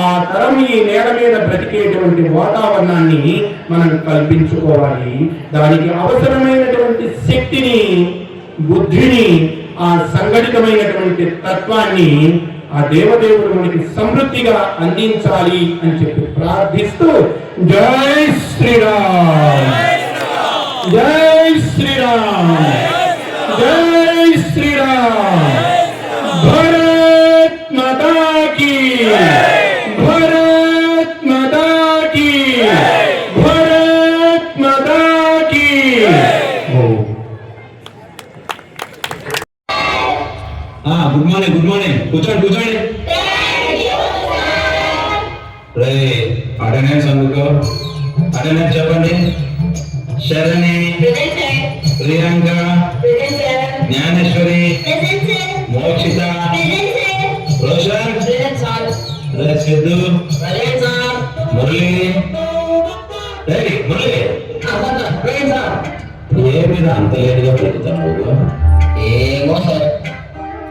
S5: ఆ తరం ఈ నేల మీద బ్రతికేటువంటి వాతావరణాన్ని మనం కల్పించుకోవాలి. దానికి అవసరమైనటువంటి శక్తిని, బుద్ధిని, ఆ సంఘటితమైనటువంటి తత్వాన్ని ఆ దేవదేవుడు మనకి సమృద్ధిగా అందించాలి అని చెప్పి ప్రార్థిస్తూ జై శ్రీరామ్, జై శ్రీరామ్, జై శ్రీరామ్. भारत माता की, भारत माता की, भारत माता की.
S6: గుడ్ మార్నింగ్ కూర్చోండి. రే అటెండెన్స్ అందుకో, అటెండెన్స్ చెప్పండి. శరణి, ప్రియాంక, జ్ఞానేశ్వరి, మోక్షిత, రోషన్, సిద్ధు, మురళి. ఏ మీద అంత లేటుగా పెరుగుతాను?
S7: ఏమో సార్.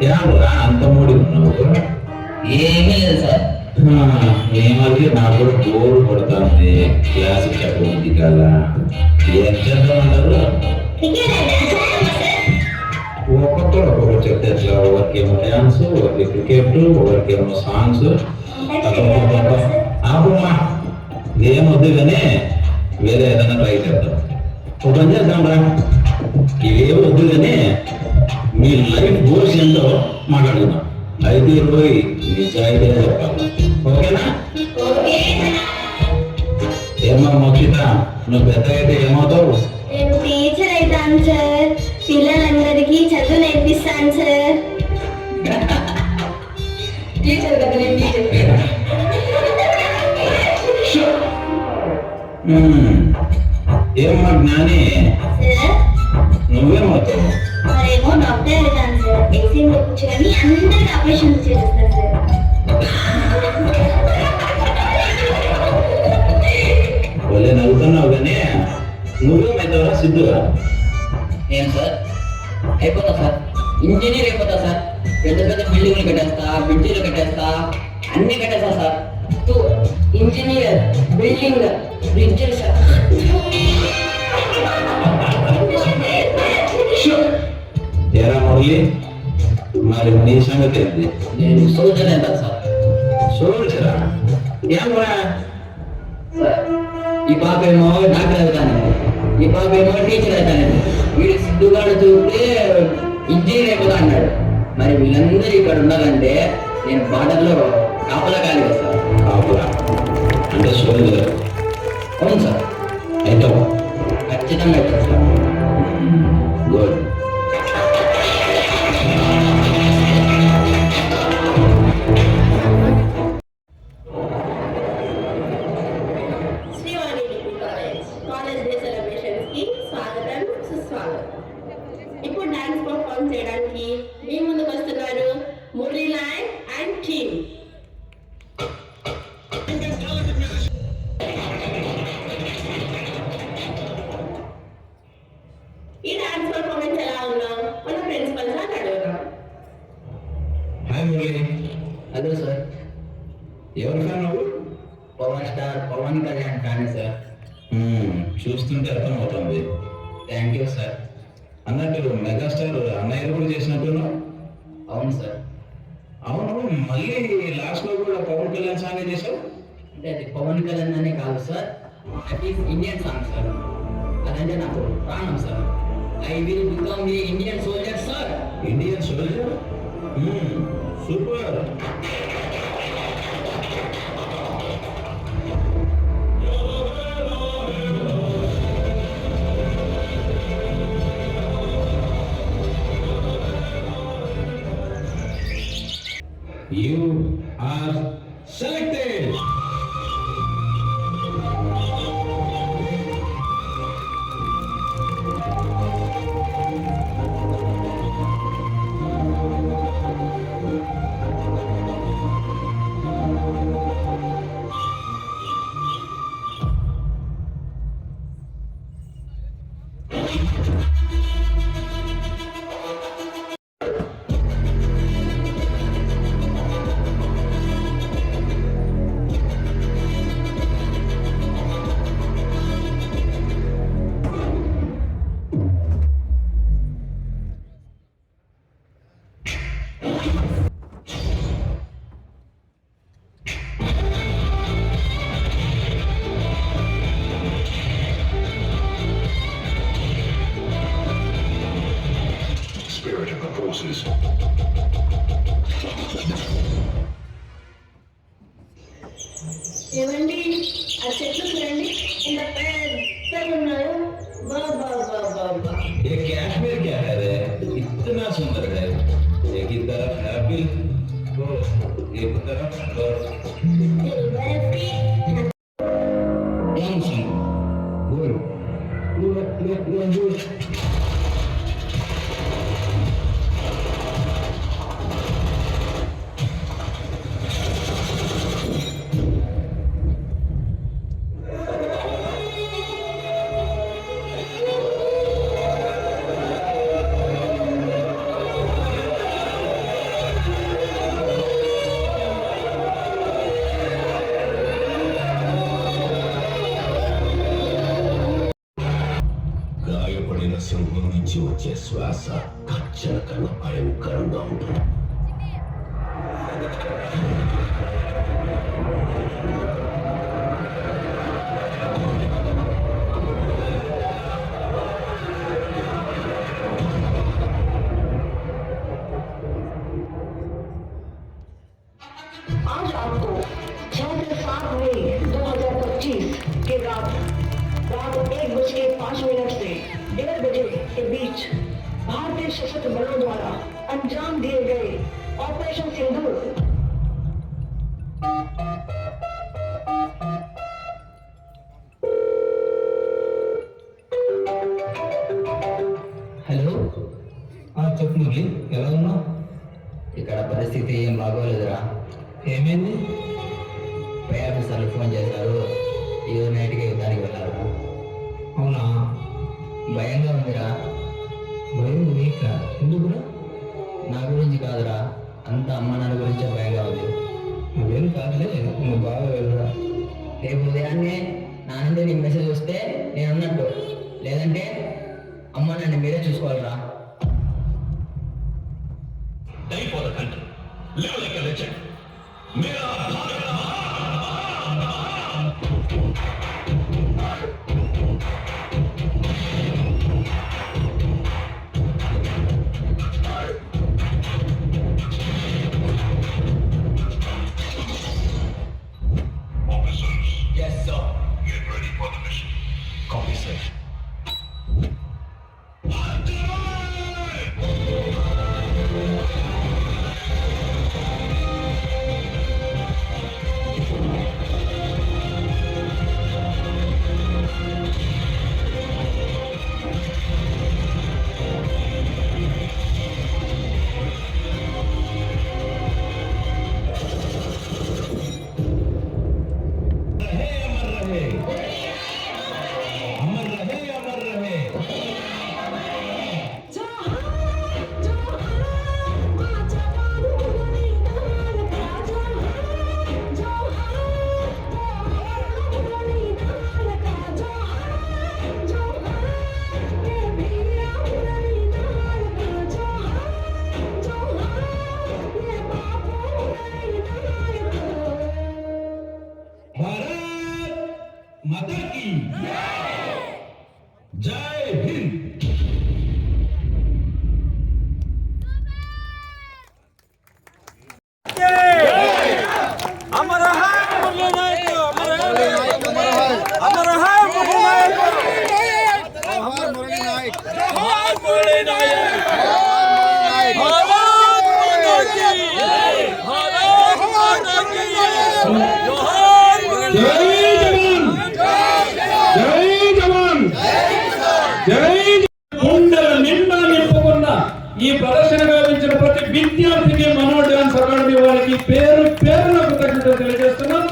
S6: ఏమరా అంత మూడి ఉన్నావు?
S7: ఏమీ లేదు సార్.
S6: ఏమది నాకు కూడా బోరు పడుతుంది, క్లాస్ చెప్పబుద్ధి కదా. ఏం చేద్దామంటారు? ఒక్కొక్కరు ఒక్కొక్కరు చెప్తే ఎట్లా, ఒకరికేమో డ్యాన్స్, ఒకరికి క్రికెట్, ఒకరికేమో సాంగ్స్. ఆపమ్మా, ఏమొద్దు కానీ వేరే ఏదైనా ట్రై చేద్దాం. ఒక పని చేద్దాం రా, ఇవేమో వద్దు కానీ మీ లైఫ్ గోల్స్ ఏంటో మాట్లాడుకుందాం. 5-20 నిజాయితీగా చెప్పాలి, ఓకేనా? ఏమో మోక్షిత, నువ్వు పెద్దగా అయితే ఏమవుతావు?
S8: నేను టీచర్ అవుతాను సార్. పిల్లలందరికీ చదువు నేర్పిస్తాను సార్. టీచర్ కదా నేను టీచర్.
S6: ఏమ్మా జ్ఞాని,
S8: సార్
S6: నువ్వేమవుతావు?
S8: మరేమో డాక్టర్ అవుతాను సార్. ఎక్సిమ్ లో కూర్చొని అందరికి ఆపరేషన్స్ చేస్తాను సార్.
S6: వాళ్ళే నవ్వుతున్నావు కానీ నువ్వేమవుతావా సిద్ధుగా?
S7: ఏం సార్? అయిపోతా సార్, ఇంజనీర్ అయిపోతా సార్. పెద్ద పెద్ద బిల్డింగ్లు కట్టేస్తా, బ్రిడ్జిలు కట్టేస్తా, అన్ని కట్టేస్తా సార్. ఇంజనీర్, బిల్డింగ్, బ్రిడ్జిలు సార్.
S6: ఏరా మురళి, మరి నీ సంగతి ఏంటి?
S7: నేను సోల్జర్ అవుతాను సార్.
S6: సోల్చరా ఏమరా
S7: సార్ ఈ పాప ఏమో డాక్టర్ అవుతానండి, ఈ పాప ఏమో టీచర్ అవుతానండి. వీడు సిద్ధుగాడు చూస్తే ఇంజనీర్ అయిపోతా అన్నాడు. మరి వీళ్ళందరూ ఇక్కడ ఉండాలంటే నేను బార్డర్లో కాపలా కాలి కదా సార్.
S6: కాపురా అంటే సోల్జర్.
S7: అవును సార్,
S6: అయితే
S7: ఖచ్చితంగా అవుతాను sir.
S6: Good.
S8: Srivani degree college day celebrations కి స్వాగతం సుస్వాగతం. ఇప్పుడు డాన్స్ పర్ఫార్మ్ చేయడానికి మీ ముందుకు వస్తున్నారు మురళీలాల్ అండ్ టీమ్. ఈ డాన్స్ పర్ఫార్మెన్స్ ఎలా ఉందో మన ప్రిన్సిపల్ సార్ అడుగుతాం.
S6: హాయ్ మురళి.
S7: అదే సార్,
S6: ఎవరి ఫ్యాన్ నువ్వు?
S7: Power star Pawan Kalyan fan sir.
S6: చూస్తుంటే అర్థమవుతుంది.
S7: Thank you sir.
S6: అన్నట్టు మెగాస్టార్ అన్నయ్య కూడా చేసినట్టున్నావు.
S7: అవును సార్.
S6: అవును, మళ్ళీ లాస్ట్ లో కూడా పవన్ కళ్యాణ్ సాంగ్ చేశావు.
S7: అంటే అది పవన్ కళ్యాణ్ అనే కాదు sir, that is Indian song sir. అదంటే నాకు ప్రాణం sir. I will become a Indian soldier sir.
S6: Indian soldier. Super. You are selected. Spirit of the forces.
S8: ఏమండి ఆ చెట్లు చూడండి ఎంత పెద్దగా ఉన్నాయో. బాబా బాబా బా.
S6: ये कश्मीर क्या है रे? इतना सुंदर है. एक ही तरफ एप्पल, तो एक तरफ बर्फ.
S7: Dancing
S6: Good. Good. గాయపడిన సింహం నుంచి వచ్చే శ్వాస కచ్చల కన్నా భయంకరంగా ఉంటుంది.
S9: आज आपको 6 से 7 मई 2025 के रात 1:05 से 1:30 बजे के बीच भारतीय सशस्त्र बलों द्वारा अंजाम दिए गए ऑपरेशन सिंदूर
S7: హలో,
S6: చెప్పు మురళి, ఎలా ఉన్నావు?
S7: ఇక్కడ పరిస్థితి ఏం బాగోలేదురా.
S6: ఏమైంది?
S7: పై ఆఫీసర్లు ఫోన్ చేశారు, ఈరోజు నైట్కి యుద్ధానికి వెళ్ళారా.
S6: అవునా?
S7: భయంగా ఉందిరా.
S6: భయం నీకా? ఎందుకురా?
S7: నా గురించి కాదురా, అంత అమ్మ నాన్న గురించే భయంగా ఉంది.
S6: నువ్వేం కాదులే, నువ్వు బాగా వెళ్ళరా.
S7: రేపు ఉదయాన్నే నా నుండి నీకు మెసేజ్ వస్తే నేను ఉన్నట్టు, లేదంటే అమ్మ నన్ను మీరే చూసుకోవాలరా.
S6: Die for the country. Live like a legend. मेरा भारत माता की जय हिंद।
S3: अमर है मुरली नायक, अमर है मुरली नायक, जोहार मुरली नायक, जोहार मुरली नायक, भारत माता की, भारत माता की, जोहार मुरली नायक।
S5: గుండెల నిండా నింపుకున్న ఈ ప్రదర్శన గావించిన ప్రతి విద్యార్థికి మనో డాన్స్ అకాడమీ వారికి పేరు పేరున కృతజ్ఞతలు తెలియజేస్తున్నాం.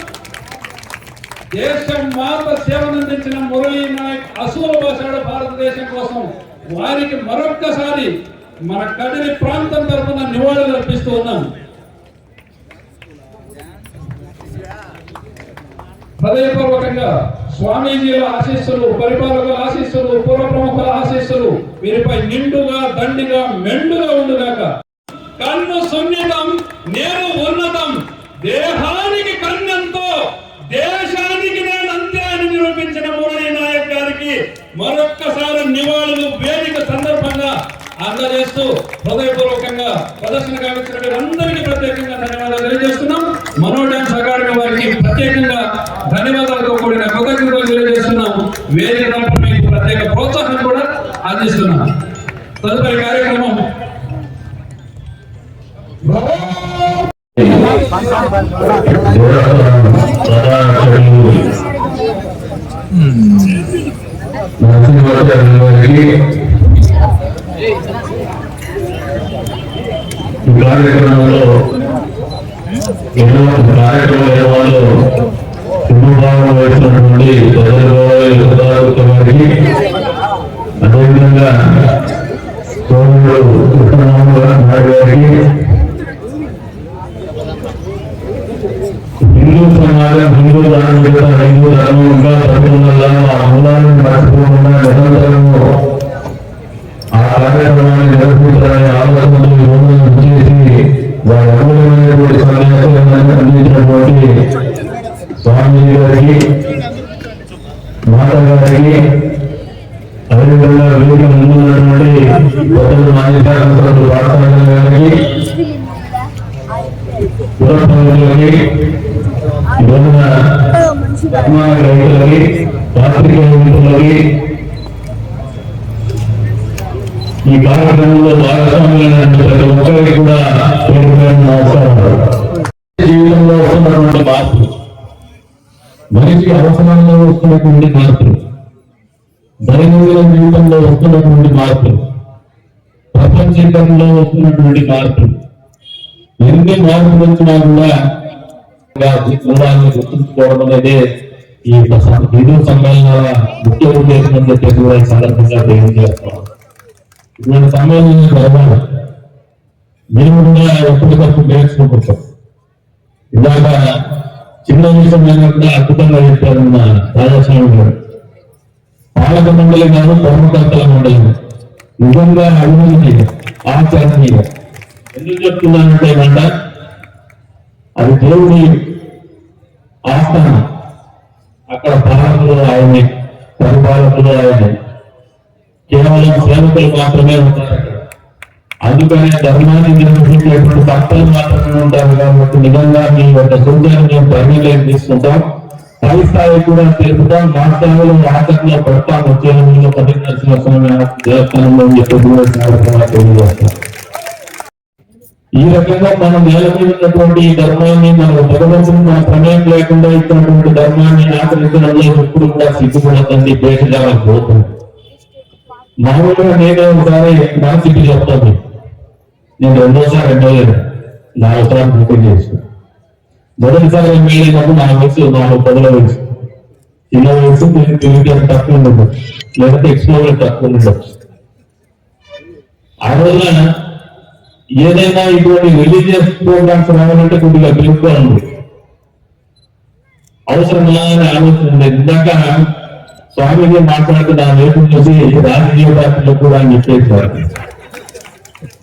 S5: దేశం మాత సేవనందించిన మురళీ నాయక్ అసూల భాషాడు భారతదేశం కోసం వారికి మరొక్కసారి మన కదిరి ప్రాంతం తరఫున నివాళులు అర్పిస్తూ ఉన్నాం. హృదయపూర్వకంగా స్వామీజీల ఆశీస్సులు, పరిపాలకుల ఆశీస్సులు, పూర్వ ప్రముఖుల ఆశీస్సులు వీరిపై నిండుగా దండిగా మెండుగా ఉండుగాక. కన్ను సున్నితం, నేను ఉన్నతం, దేహానికి కన్నెంతో దేశానికి నేను అంతే అని నిరూపించిన మురళీ నాయక్ గారికి మరొక్కసారి నివాళులు వేదిక సందర్భంగా అందజేస్తూ హృదయపూర్వకంగా ప్రదర్శన గావించిన అందరికీ ప్రత్యేకంగా ధన్యవాదాలు తెలియజేస్తున్నాం. మనో డాన్స్ అకాడమీ వారికి ప్రత్యేకంగా ధన్యవాదాలతో కూడిన కృతజ్ఞతలు తెలియజేస్తున్నాం. వేదిక తరపున మీకు ప్రత్యేక ప్రోత్సాహం కూడా అందిస్తున్నాం. తదుపరి కార్యక్రమం
S6: కార్యక్రమంలో ఎన్నో కార్యక్రమాలు శుభభావం వచ్చినటువంటి వారికి అదేవిధంగా సోదరుడు కృష్ణరామరావు నాయుడు గారికి, హిందూ సమాజం, హిందూ ధార్మికత, హిందూ ధర్మంగా ప్రతినిధుల ఆ మూలాలను మర్చిపోకుండా నిరంతరము ఆ కార్యక్రమాన్ని నిర్వహించాలనే ఆలోచనలు ఈ రోజు చేసి వారి అమూల్యమైనటువంటి సందేశాలను అందించినటువంటి స్వామి గారికి, మాతా గారికి, అదేవిధంగా వేదిక ముందున్నటువంటి కొత్తలు మాజీ శాసనసభ్యులు వార్తాల గారికి, పురప్రముఖులకి, రోజున రైతులకి, పాత్రికేయ మిత్రులకి, ఈ కార్యక్రమంలో భాగస్వామ్యులైన ప్రతి ఒక్కరికి కూడా జీవితంలో వస్తున్నటువంటి మార్పులు, మనిషి అవసరంలో వస్తున్నటువంటి మార్పులు, దైనందిన జీవితంలో వస్తున్నటువంటి మార్పులు, ప్రపంచీకరణలో వస్తున్నటువంటి మార్పులు, ఎన్ని మార్పులు వచ్చినా కూడా మూలాన్ని గుర్తుంచుకోవడం అనేది ఈ హిందూ సమ్మేళనాల ముఖ్య ఉద్దేశం అని చెప్పేసి కూడా ఈ సందర్భంగా తెలియజేస్తాం. ఇటువంటి సమ్మేళనం జరగాలి. మేము కూడా ఎప్పటికప్పుడు నేర్చుకుంటాం. ఇలాగ చిన్న విషయం కూడా అద్భుతంగా చెప్పారు మన రాజస్వామి గారు. పాలక మండలి కాదు, ధర్మకర్తల మండలి నిజంగా అభివృద్ధి ఆచరణీయ. ఎందుకు చెప్తున్నానంటే ఏమంట, అది దేవుడి ఆస్థానం. అక్కడ పాలకులు ఆయనే, పరిపాలకులు ఆయనే, కేవలం సేవకులు మాత్రమే ఉంటారు అక్కడ. అందుకనే ధర్మాన్ని నిర్వహించేటువంటి భక్తులు మాత్రమే ఉంటారు. కాబట్టి నిజంగా మీ యొక్క సూచనలు మేము పరిగణలోకి తీసుకుంటాం. పై స్థాయి కూడా తెలుపుతాం. మా స్థాయిలో ఆచరణలో పెడతాం. వచ్చే రోజుల్లో పదిహేను దేవస్థానంలో తెలియజేస్తాం. ఈ రకంగా మనం నేల మీద ఉన్నటువంటి ఈ ధర్మాన్ని మనం భగవంతుని మన ప్రమేయం లేకుండా ఇచ్చినటువంటి ధర్మాన్ని ఆచరించడంలో ఎప్పుడు కూడా సిగ్గుపడతండి, దేశజాలకు పోతుంది. మామూలుగా నేనే ఒకసారి నా సిగ్గు చెప్తాను. నేను రెండోసారి ఎమ్మెల్యే నా అవసరాన్ని పూర్తి చేసుకున్నాను. మొదటిసారి ఎమ్మెల్యే నాకు నా వయసు 4-10 వయసు. చిన్న వయసు తిరిగి తక్కువ ఉండదు, లేకపోతే ఎక్స్ప్లోర్ తక్కువ ఉండొచ్చు. ఆ రోజున ఏదైనా ఇటువంటి రిలీజియస్ ప్రోగ్రామ్స్ రావాలంటే కొద్దిగా తెలుసుకోవాలి, అవసరమా అని ఆలోచన. ఇందాక స్వామిజీ మాట్లాడుతూ నా వైపు చూసి రాజకీయ పార్టీలో కూడా అని చెప్పేసారు.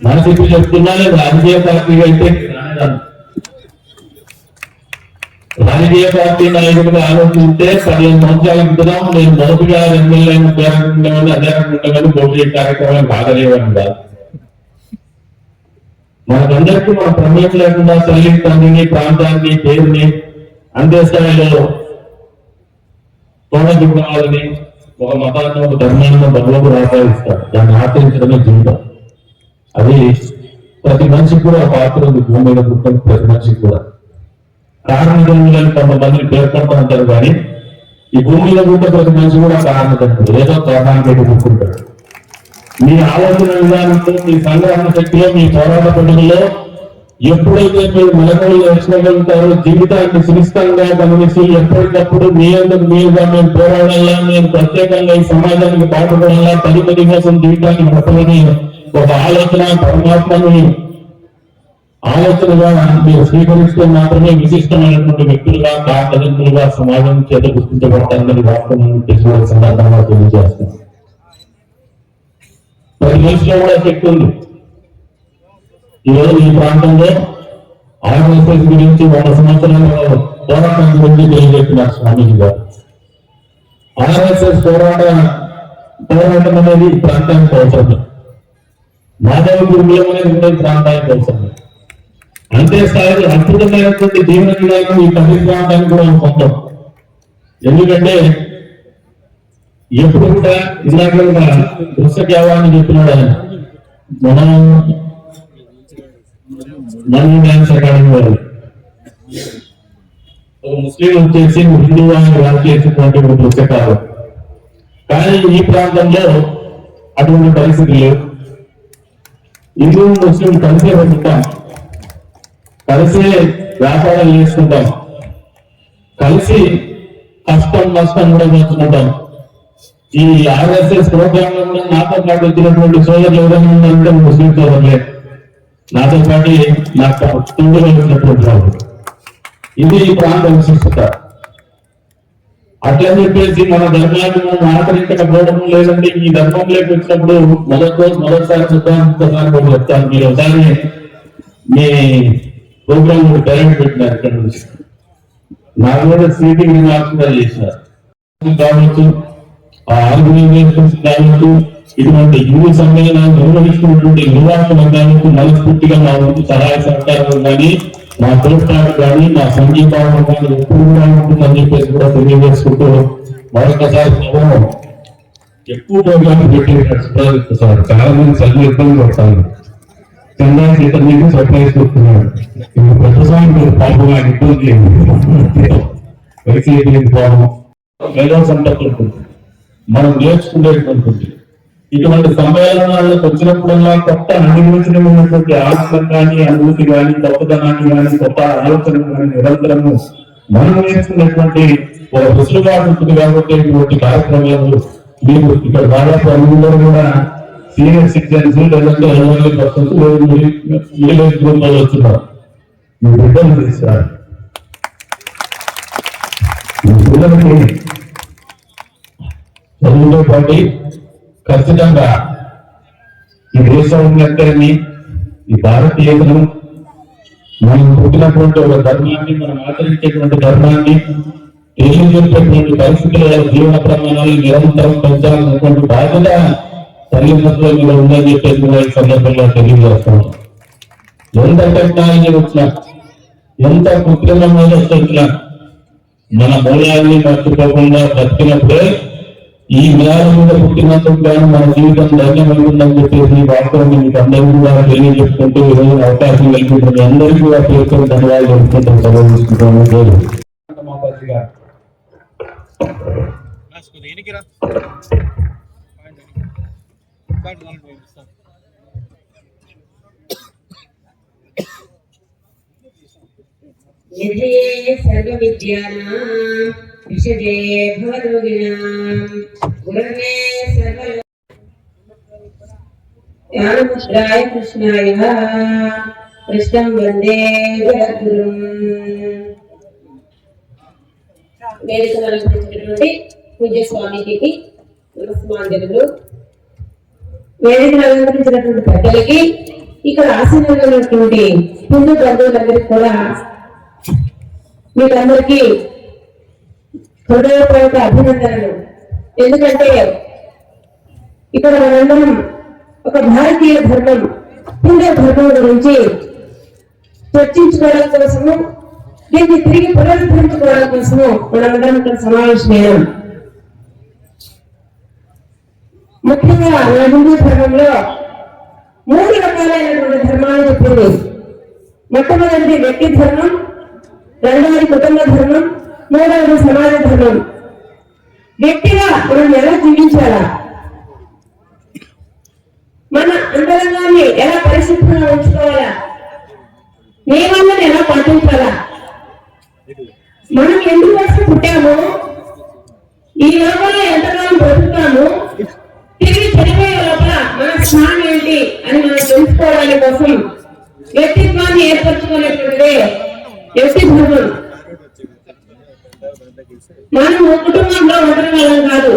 S6: మన చెప్పి చెప్తున్నానే రాజకీయ పార్టీ అయితే రాజకీయ పార్టీ నాయకుడిగా ఆలోచిస్తే 15 సంవత్సరాల క్రితం నేను మొదటిగా ఎమ్మెల్యే పేరుండేవాడిని, అదే ఉండేవాడిని, పోటీ కార్యక్రమాలు బాగలేవని కాదు. మనకందరికీ మన ప్రమేయం లేకుండా తల్లి, తండ్రిని, ప్రాంతాన్ని, పేరుని అందే స్థాయిలో తోడ చూడాలని ఒక మతాన్ని, ఒక ధర్మాన్ని భగవంతుడు ఆశ్రయిస్తాడు. దాన్ని ఆచరించడమే జీవితం. అది ప్రతి మనిషికి కూడా పాత్ర ఉంది. భూమి మీద పుట్టిన ప్రతి మనిషికి కూడా కారణజన్ములని కొంతమందిని పేర్కొంటూ ఉంటారు, కానీ ఈ భూమి మీద పుట్టిన ప్రతి మనిషి కూడా కారణజన్ముడు. ఏదో కారణానికి పుట్టుకుంటాడు. మీ ఆలోచన విధానంతో, మీ సంగ్రహణ శక్తిలో, మీ పోరాట పట్టుదలలో ఎప్పుడైతే మీరు మెలకువలు నేర్చుకోగలుగుతారో, జీవితాన్ని సునిశ్చితంగా గమనించి ఎప్పటికప్పుడు మీ అందరూ మీరుగా మేము పోరాడాలా, నేను ప్రత్యేకంగా ఈ సమాజానికి పాటుపడాలా, 10 కోసం జీవితాన్ని గడపాలని ఒక ఆలోచన, పరమాత్మని ఆలోచనగా మీరు స్వీకరిస్తే మాత్రమే విశిష్టమైనటువంటి వ్యక్తులుగా, కారణజన్ములుగా సమాజం చేత గుర్తించబడతారని వాస్తవాన్ని తెలుసుకోవాల్సిన సందర్భంగా తెలియజేస్తాం. ప్రతి మనిషిలో కూడా శక్తి ఉంది. ఈరోజు ఈ ప్రాంతంలో ఆర్ఎస్ఎస్ గురించి 100 సంవత్సరాల పోరాటం గురించి తెలియజెప్పినారు స్వామీజీ గారు. ఆర్ఎస్ఎస్ పోరాటం అనేది ఈ ప్రాంతానికి అవసరం. మాధవ గురుకులం అనేది కూడా ఈ ప్రాంతానికి అవసరం. అంతే స్థాయిలో అద్భుతమైనటువంటి జీవన విధానం ఈ పది ప్రాంతానికి కూడా సొంతం. ఎందుకంటే ఎప్పుడు కూడా ఇందాక దృశ్యవ్యావాన్ని చెప్పినాడు ఆయన. మనం డాన్స్ అకాడమీ వాళ్ళు ఒక ముస్లిం వచ్చేసి హిందూ వాళ్ళు చేసినటువంటి ఒక దృశ్యకాలం. కానీ ఈ ప్రాంతంలో అటువంటి పరిస్థితి లేవు. హిందూ ముస్లిం కలిసే బతుకుతాం, కలిసే వ్యాపారాలు చేసుకుంటాం, కలిసి కష్టం నష్టం కూడా పంచుకుంటాం. ఈ ఆర్ఎస్ఎస్ ప్రోగ్రామ్ లో కూడా నాతో పాటు వచ్చినటువంటి సోదరులు ఎవరైనా ఉన్నారంటే ముస్లిం సోదరులే, నాతో పాటు నాకు తోడుగా వచ్చినటువంటి వాళ్ళు. ఇది ఈ ప్రాంత విశిష్టత. అట్లని చెప్పేసి మన ధర్మాన్ని మనం ఆచరించకపోవడం లేదంటే ఈ ధర్మంలోకి వచ్చినప్పుడు మొదటిసారి చూద్దాం చెప్తాను. మీరు ఒకసారి మీ ప్రోగ్రామ్ డైరెక్ట్ పెట్టినారు ఇక్కడ నుంచి. నాకు కూడా సీటింగ్ మార్పుగా చేసినారు కావచ్చు, ఆ ఆర్గనైజేషన్స్ కావచ్చు, ఇటువంటి హిందూ సమ్మేళనాలు నిర్వహిస్తున్నటువంటి నిర్వాహకులు కావచ్చు, మనస్ఫూర్తిగా మా వంతు సహాయ సహకారాలు కానీ, మా తోడ్పాటు కానీ, మా సంగీతం కానీ ఎప్పుడు కూడా ఉంటుందని చెప్పేసి కూడా తెలియజేసుకుంటూ మరొకసారి ఎక్కువ ప్రోగ్రామ్ పెట్టేటట్టు సార్. చాలా మంది చదువు ఇబ్బంది పడతాను. చంద్రా సీతం మీకు సర్ప్రైజ్ కొడుతున్నాడు. ప్రతిసారి మీరు పాపంగా ఇబ్బంది వైసీపీ పోవడం మేధో సంపత్తి ఉంటుంది, మనం నేర్చుకునేటువంటి ఇటువంటి సమ్మేళనాలకు వచ్చినప్పుడల్లా కొత్త అనుభవించినటువంటి ఆనందం కానీ, అనుభూతి కానీ, గొప్పతనాన్ని కానీ, కొత్త ఆలోచన కానీ నిరంతరము మనం నేర్చుకునేటువంటి ఒక వెసులుబాటు ఉంటుంది. కాబట్టి ఇటువంటి కార్యక్రమాలు మీరు ఇక్కడ దాదాపు అందరూ కూడా సీనియర్ సిటిజన్స్ లేదంటే 80% విలేజ్ గ్రూప్ లో వస్తున్నారు. మీ బిడ్డలు తీస్తారు, మీ పిల్లలకి చదువుతో పాటు ఖచ్చితంగా ఈ దేశాన్ని, ఈ భారతీయతను, మనం పుట్టినటువంటి ఒక ధర్మాన్ని, మనం ఆచరించేటువంటి ధర్మాన్ని తెలియజేసేటువంటి పరిస్థితుల జీవన ప్రమాణాలు నిరంతరం పెంచాలన్నటువంటి బాధ్యత తల్లిదండ్రుల మీద ఉందని చెప్పేసి ఈ సందర్భంగా తెలియజేస్తాం. ఎంత టెక్నాలజీ వచ్చినా, ఎంత కృత్రిమ వచ్చినా,
S3: మన మూలాన్ని మర్చిపోకుండా బతికినప్పుడే ఈ నేల మీద పుట్టినందుకు కానీ మన జీవితం ధన్యమైందని చెప్పేసి వాస్తవాన్ని మీకు అందరికీ కూడా తెలియజెప్పుకుంటూ ఈరోజు అవకాశం కల్పించిన అందరికీ కూడా పేరు ధన్యవాదాలు చెప్పుకుంటూ సెలవుకుంటున్నాను.
S8: सर्व विद्यानां विषये भवरोगिणां गुरवे सर्व ज्ञानमुद्राय कृष्णाय कृष्णं वन्दे जगद्गुरुं. వేదికను అలంకరించినటువంటి పూజ్య స్వామికి నమస్కారాలు. వేదికను అలంకరించినటువంటి పెద్దలకి, ఇక్కడ ఆసీనంగా ఉన్నటువంటి హిందూ బంధువులందరికీ కూడా మీకందరికీ హృదయపూర్వక అభినందనలు. ఎందుకంటే ఇక్కడ మనందరం ఒక భారతీయ ధర్మం, హిందూ ధర్మం గురించి చర్చించుకోవడం కోసము, దీన్ని తిరిగి పునరుద్ధరించుకోవడం కోసము మనందరం ఇక్కడ సమావేశమయ్యాం. ముఖ్యంగా మన హిందూ ధర్మంలో 3 రకాలైనటువంటి ధర్మాలు చెప్పింది. మొట్టమొదటిది వ్యక్తి ధర్మం, రెండవది కుటుంబ ధర్మం, మూడవది సమాజ ధర్మం. వ్యక్తిగా మనం ఎలా జీవించాలా, మన అంతరంగాన్ని ఎలా పరిశుభ్రంగా ఉంచుకోవాలా, నియమాలను ఎలా పాటించాలా, మనం ఎందుకోసం పుట్టాము, ఈ లోపల ఎంతకాలం బ్రతుకుతాము, తిరిగి చనిపోయే లోపల మన స్థానం ఏంటి అని మనం తెలుసుకోవడానికి కోసం వ్యక్తిత్వాన్ని ఏర్పరచుకునేటువంటిదే వ్యక్తి ధర్మం. మనము కుటుంబంలో ఉండడం వల్ల కాదు,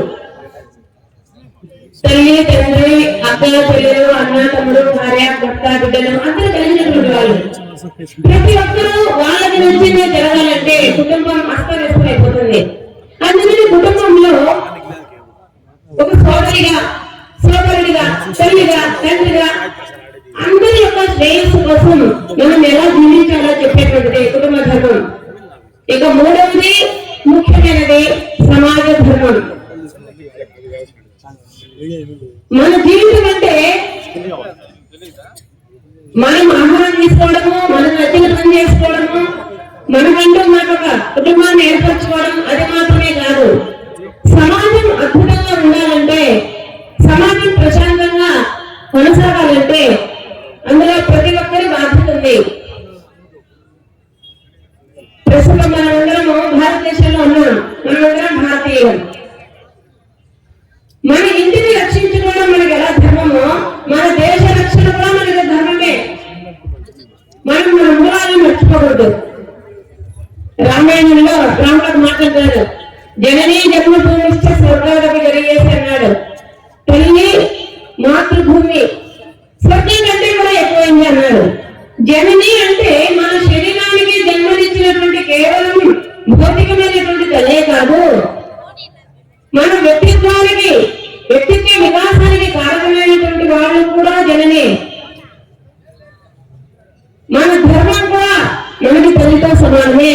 S8: తల్లి తండ్రి అక్క చెల్లెలు అన్న తమ్ముడు భార్య భర్త బిడ్డలు అందరూ కలిగినటువంటి వాళ్ళు. ప్రతి ఒక్కరూ వాళ్ళకి నచ్చిందే జరగాలంటే కుటుంబం అస్తవ్యస్తమైపోతుంది. అందుకని కుటుంబంలో ఒక సోదరిగా, సోదరుడిగా, తల్లిగా, తండ్రిగా అందరి యొక్క శ్రేయస్సు కోసం మనం ఎలా జీవించాలో చెప్పేటువంటిది కుటుంబ ధర్మం. ఇక మూడవది ముఖ్యమైనది సమాజ ధర్మం. మన జీవితం అంటే మనం ఆహారం తీసుకోవడము, మనం నచ్చిన పని చేసుకోవడము, మనకంటూ మనకు ఒక కుటుంబాన్ని ఏర్పరచుకోవడం, అది మాత్రమే కాదు. సమాజం అద్భుతంగా ఉండాలంటే, సమాజం ప్రశాంతంగా కొనసాగాలంటే అందులో ప్రతి ఒక్కరి బాధ్యత ఉంది. ప్రస్తుతం మనమందరము భారతదేశంలో ఉన్నాం, మనమందరం భారతీయులు. మన ఇంటిని రక్షించుకోవడం మనకి ఎలా ధర్మమో, మన దేశ రక్షణ కూడా మనకి ధర్మమే. మనం మన మూలాలను మర్చిపోకూడదు. రామాయణంలో రాముడు మాట్లాడారు, జననీ జన్మభూమిష్ట స్వర్గాదపి జరిగేసి అన్నాడు. తల్లి మాతృభూమి స్వర్గం కంటే కూడా ఎక్కువైంది అన్నాడు. జనని అంటే మన శరీరానికి జన్మనిచ్చినటువంటి కేవలం భౌతికమైనటువంటి తల్లే కాదు, మన వ్యక్తిత్వానికి, వ్యక్తిత్వ వికాసానికి కారణమైనటువంటి వాళ్ళు కూడా జననే. మన ధర్మం కూడా మనకి తల్లితో సమానమే.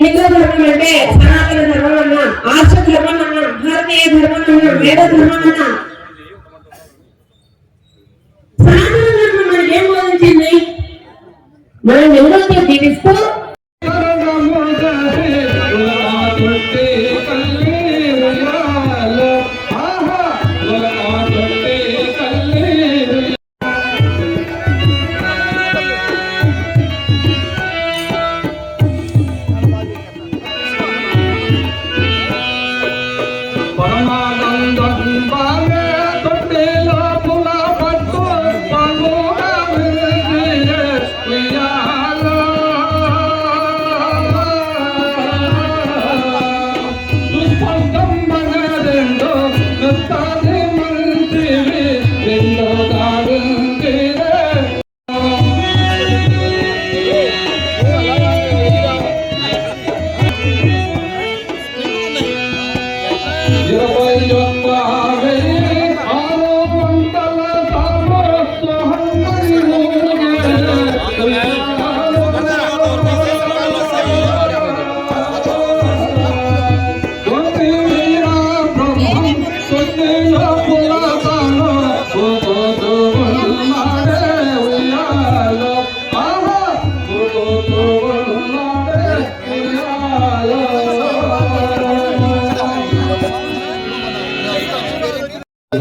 S8: హిందూ ధర్మం అంటే సనాతన ధర్మం అన్నా, ఆర్ష ధర్మం అన్నా, భారతీయ ధర్మం అన్నా, వేద ధర్మం అన్నా. సనాతన ధర్మం మనకి ఏం బోధించింది? మనం నిజంగా జీవిస్తూ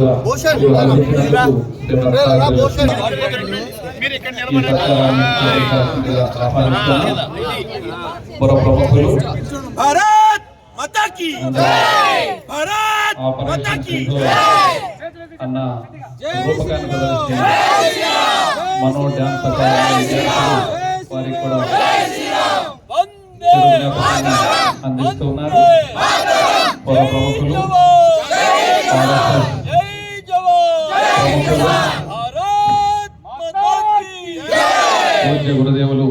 S3: విధంగా మీరు అందించినందుకు పుర ప్రముఖులు అన్న రూపకాన్ని మనో డ్యాన్స్ వారికి కూడా అందిస్తున్నారు. పుర ప్రముఖులు పూజ్య గురుదేవులు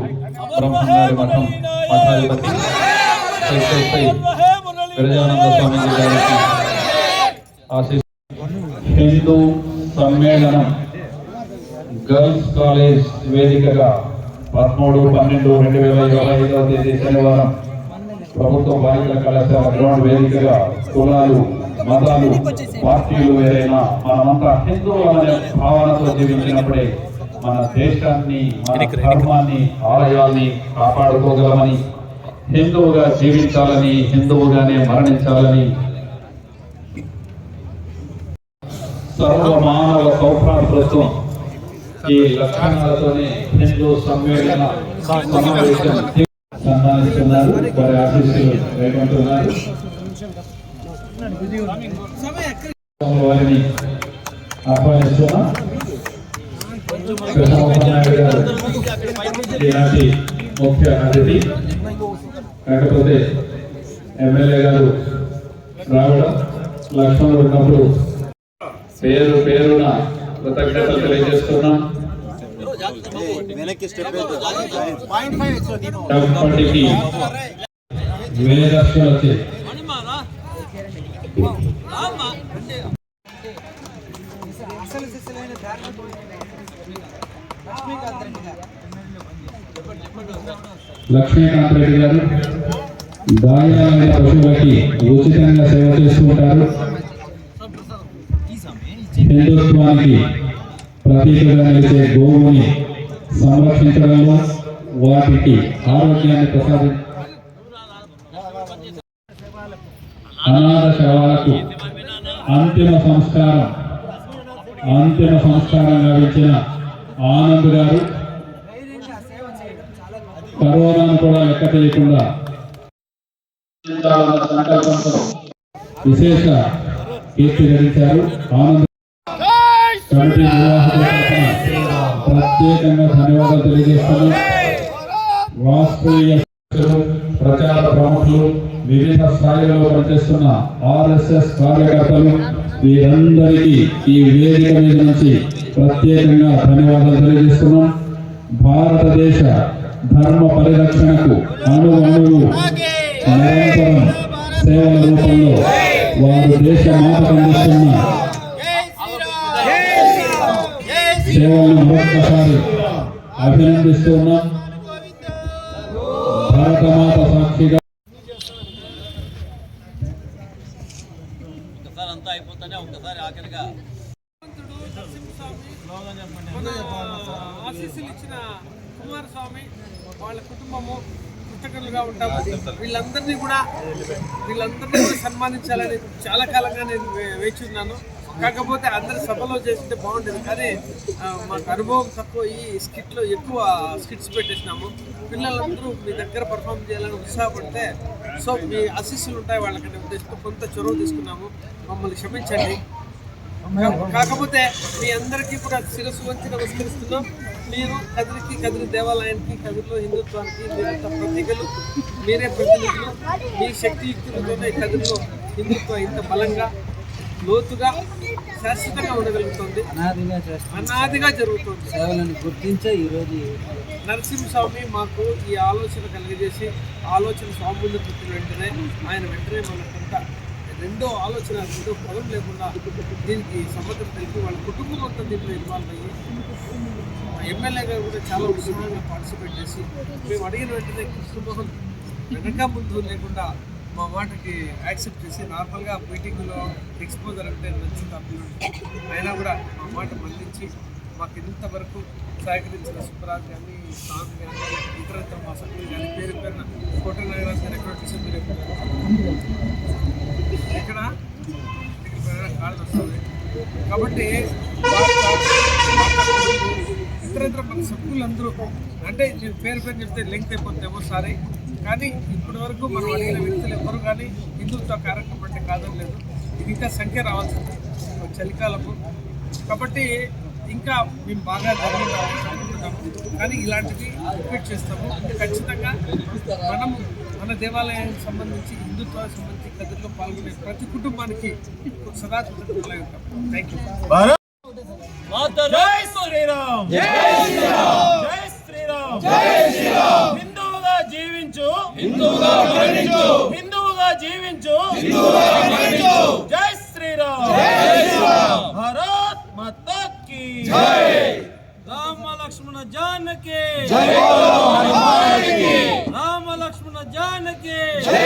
S3: బ్రహ్మంగారి మఠం మఠాధిపతి విరజానంద స్వామీజీ గారికి హిందూ సమ్మేళనం గర్ల్స్ కాలేజ్ వేదికగా 13/12/2025 తేదీ శనివారం ప్రభుత్వ బాలికల కళాశాల గ్రౌండ్ వేదికగా కులాలు మతాలు పార్టీలు వేరైనా మనమంతా హిందువులు అనే భావనతో జీవించినప్పుడే మన దేశాన్ని మన ధర్మాన్ని ఆలయాల్ని కాపాడుకోగలమని, హిందువుగా జీవించాలని, హిందువుగానే మరణించాలని సర్వ మానవ సౌభ్రాతృత్వం ఈ లక్షణాలతోనే హిందూ సమ్మేళన సమావేశం సన్మానిస్తున్నారు. వారి ఆశీస్సులు వేడుకుంటున్నారు. వారిని ఆహ్వానిస్తున్నా. ఈనాటి ముఖ్య అతిథి కాకపోతే ఎమ్మెల్యే గారు రావడం, లక్ష్మణుడు ఉన్నప్పుడు పేరు పేరున కృతజ్ఞతలు తెలియజేస్తున్నాం. ఇప్పటికీ వేదస్తులకి లక్ష్మీకాంత్ రెడ్డి గారు గాయాలైన పశువులకి ఉచితంగా సేవ చేసుకుంటారు. హిందుత్వానికి ప్రతీకగా నిలిచే గోవుని సంరక్షించడంలో, వాటికి ఆరోగ్యాన్ని అనాథ శవాలకు అంతిమ సంస్కారంగా ఇచ్చిన ఆనంద్ గారు కరోనాను కూడా లెక్క చేయకుండా సంకల్పంతో విశేష కీర్తి గడించారు. ఆనంద్ కమిటీ ప్రత్యేకంగా ధన్యవాదాలు తెలియజేస్తున్నాం. రాష్ట్రీయ ప్రచార ప్రముఖులు, వివిధ స్థాయిలో పనిచేస్తున్న ఆర్ఎస్ఎస్ కార్యకర్తలు, వీరందరికీ ఈ వేదిక మీద నుంచి ప్రత్యేకంగా ధన్యవాదాలు తెలియజేస్తున్నాం. భారతదేశ ధర్మ పరిరక్షణకు అణువు నిరంతరం సేవల రూపంలో వారు దేశ మాతకు అందిస్తున్న సేవలను మరొకసారి అభినందిస్తున్నాం. భారతమాత సాక్షిగా
S1: ఆశీస్సులు ఇచ్చిన కుమారస్వామి వాళ్ళ కుటుంబము కృతజ్ఞులుగా ఉంటాము. వీళ్ళందరినీ కూడా సన్మానించాలని చాలా కాలంగా నేను వేచి ఉన్నాను. కాకపోతే అందరి సభలో చేస్తుంటే బాగుండేది, కానీ మాకు అనుభవం తక్కువ. ఈ స్కిట్లో ఎక్కువ స్కిట్స్ పెట్టేసినాము. పిల్లలందరూ మీ దగ్గర పర్ఫామ్ చేయాలని ఉత్సాహపడితే, సో మీ ఆశీస్సులు ఉంటాయి వాళ్ళకనే ఉద్దేశంతో కొంత చొరవ తీసుకున్నాము. మమ్మల్ని క్షమించండి. కాకపోతే మీ అందరికీ కూడా శిరస్సు వంచి నమస్కరిస్తున్నాం. మీరు కదిరి దేవాలయానికి, కదిరిలో హిందుత్వానికి మీరంతా ప్రతీకలు, మీరే ప్రతినిధులు. మీ శక్తియుక్తులతోనే కదిరిలో హిందుత్వం ఇంత బలంగా, లోతుగా, శాశ్వతంగా ఉండగలుగుతుంది. అనాదిగా జరుగుతుంది. గుర్తించే ఈరోజు నరసింహస్వామి మాకు ఈ ఆలోచన కలిగజేసి, ఆలోచన స్వామి ముందు పుట్టిన వెంటనే మనకంతా రెండో ఆలోచన, రెండో పదం లేకుండా దీనికి సమ్మతం తెలిపి వాళ్ళ కుటుంబం అంతా దీంట్లో ఇన్వాల్వ్ అయ్యి, ఎమ్మెల్యే గారు కూడా చాలా ఉత్సాహంగా పార్టిసిపేట్ చేసి, మేము అడిగిన వెంటనే కృష్ణమోహన్ వెనక ముందు లేకుండా మా మాటకి యాక్సెప్ట్ చేసి, నార్మల్గా మీటింగ్లో ఎక్స్పోజర్ అంటే నచ్చింది అయినా కూడా మా మాట మళ్ళించి మాకు ఇంతవరకు సహకరించిన సుబ్బరాజ్ కానీ, స్వామి కానీ, ఇతరత్ర మా సభ్యులు కానీ, పేరు పేరున కోట నాగరాజు గారు ఎక్కడ సభ్యులు ఇక్కడ కాళ్ళు వస్తుంది.
S10: కాబట్టి ఇతర మన సభ్యులందరూ అంటే నేను పేరు చెప్తే లెంగ్త్ అయిపోతేమో సారీ, కానీ ఇప్పటి వరకు మనం అడిగిన వ్యక్తులు ఎవరు కానీ హిందుత్వ కార్యక్రమం అంటే కాదనలేదు. ఇది ఇంకా సంఖ్య రావాల్సింది చలికాలము, కాబట్టి ఇంకా మేము బాగా జరుగుతున్నాము. కానీ ఇలాంటివి రిపీట్ చేస్తాము. ఖచ్చితంగా మనము మన దేవాలయానికి సంబంధించి హిందుత్వానికి సంబంధించి కథల్లో పాల్గొనే ప్రతి కుటుంబానికి సదా కృతజ్ఞతలై ఉంటాం. Thank you.
S11: జై శ్రీరామ్, జై శ్రీరామ్, జై శ్రీరామ్, జై శ్రీరామ్. హిందువుగా జీవించు, హిందువుగా మరణించు, హిందువుగా జీవించు, హిందువుగా మరణించు. జై శ్రీరామ్, జై శ్రీరామ్. భారత్ మాతా కీ జై. రామ లక్ష్మణ జానకి జై. రామ లక్ష్మణ జానకి జై.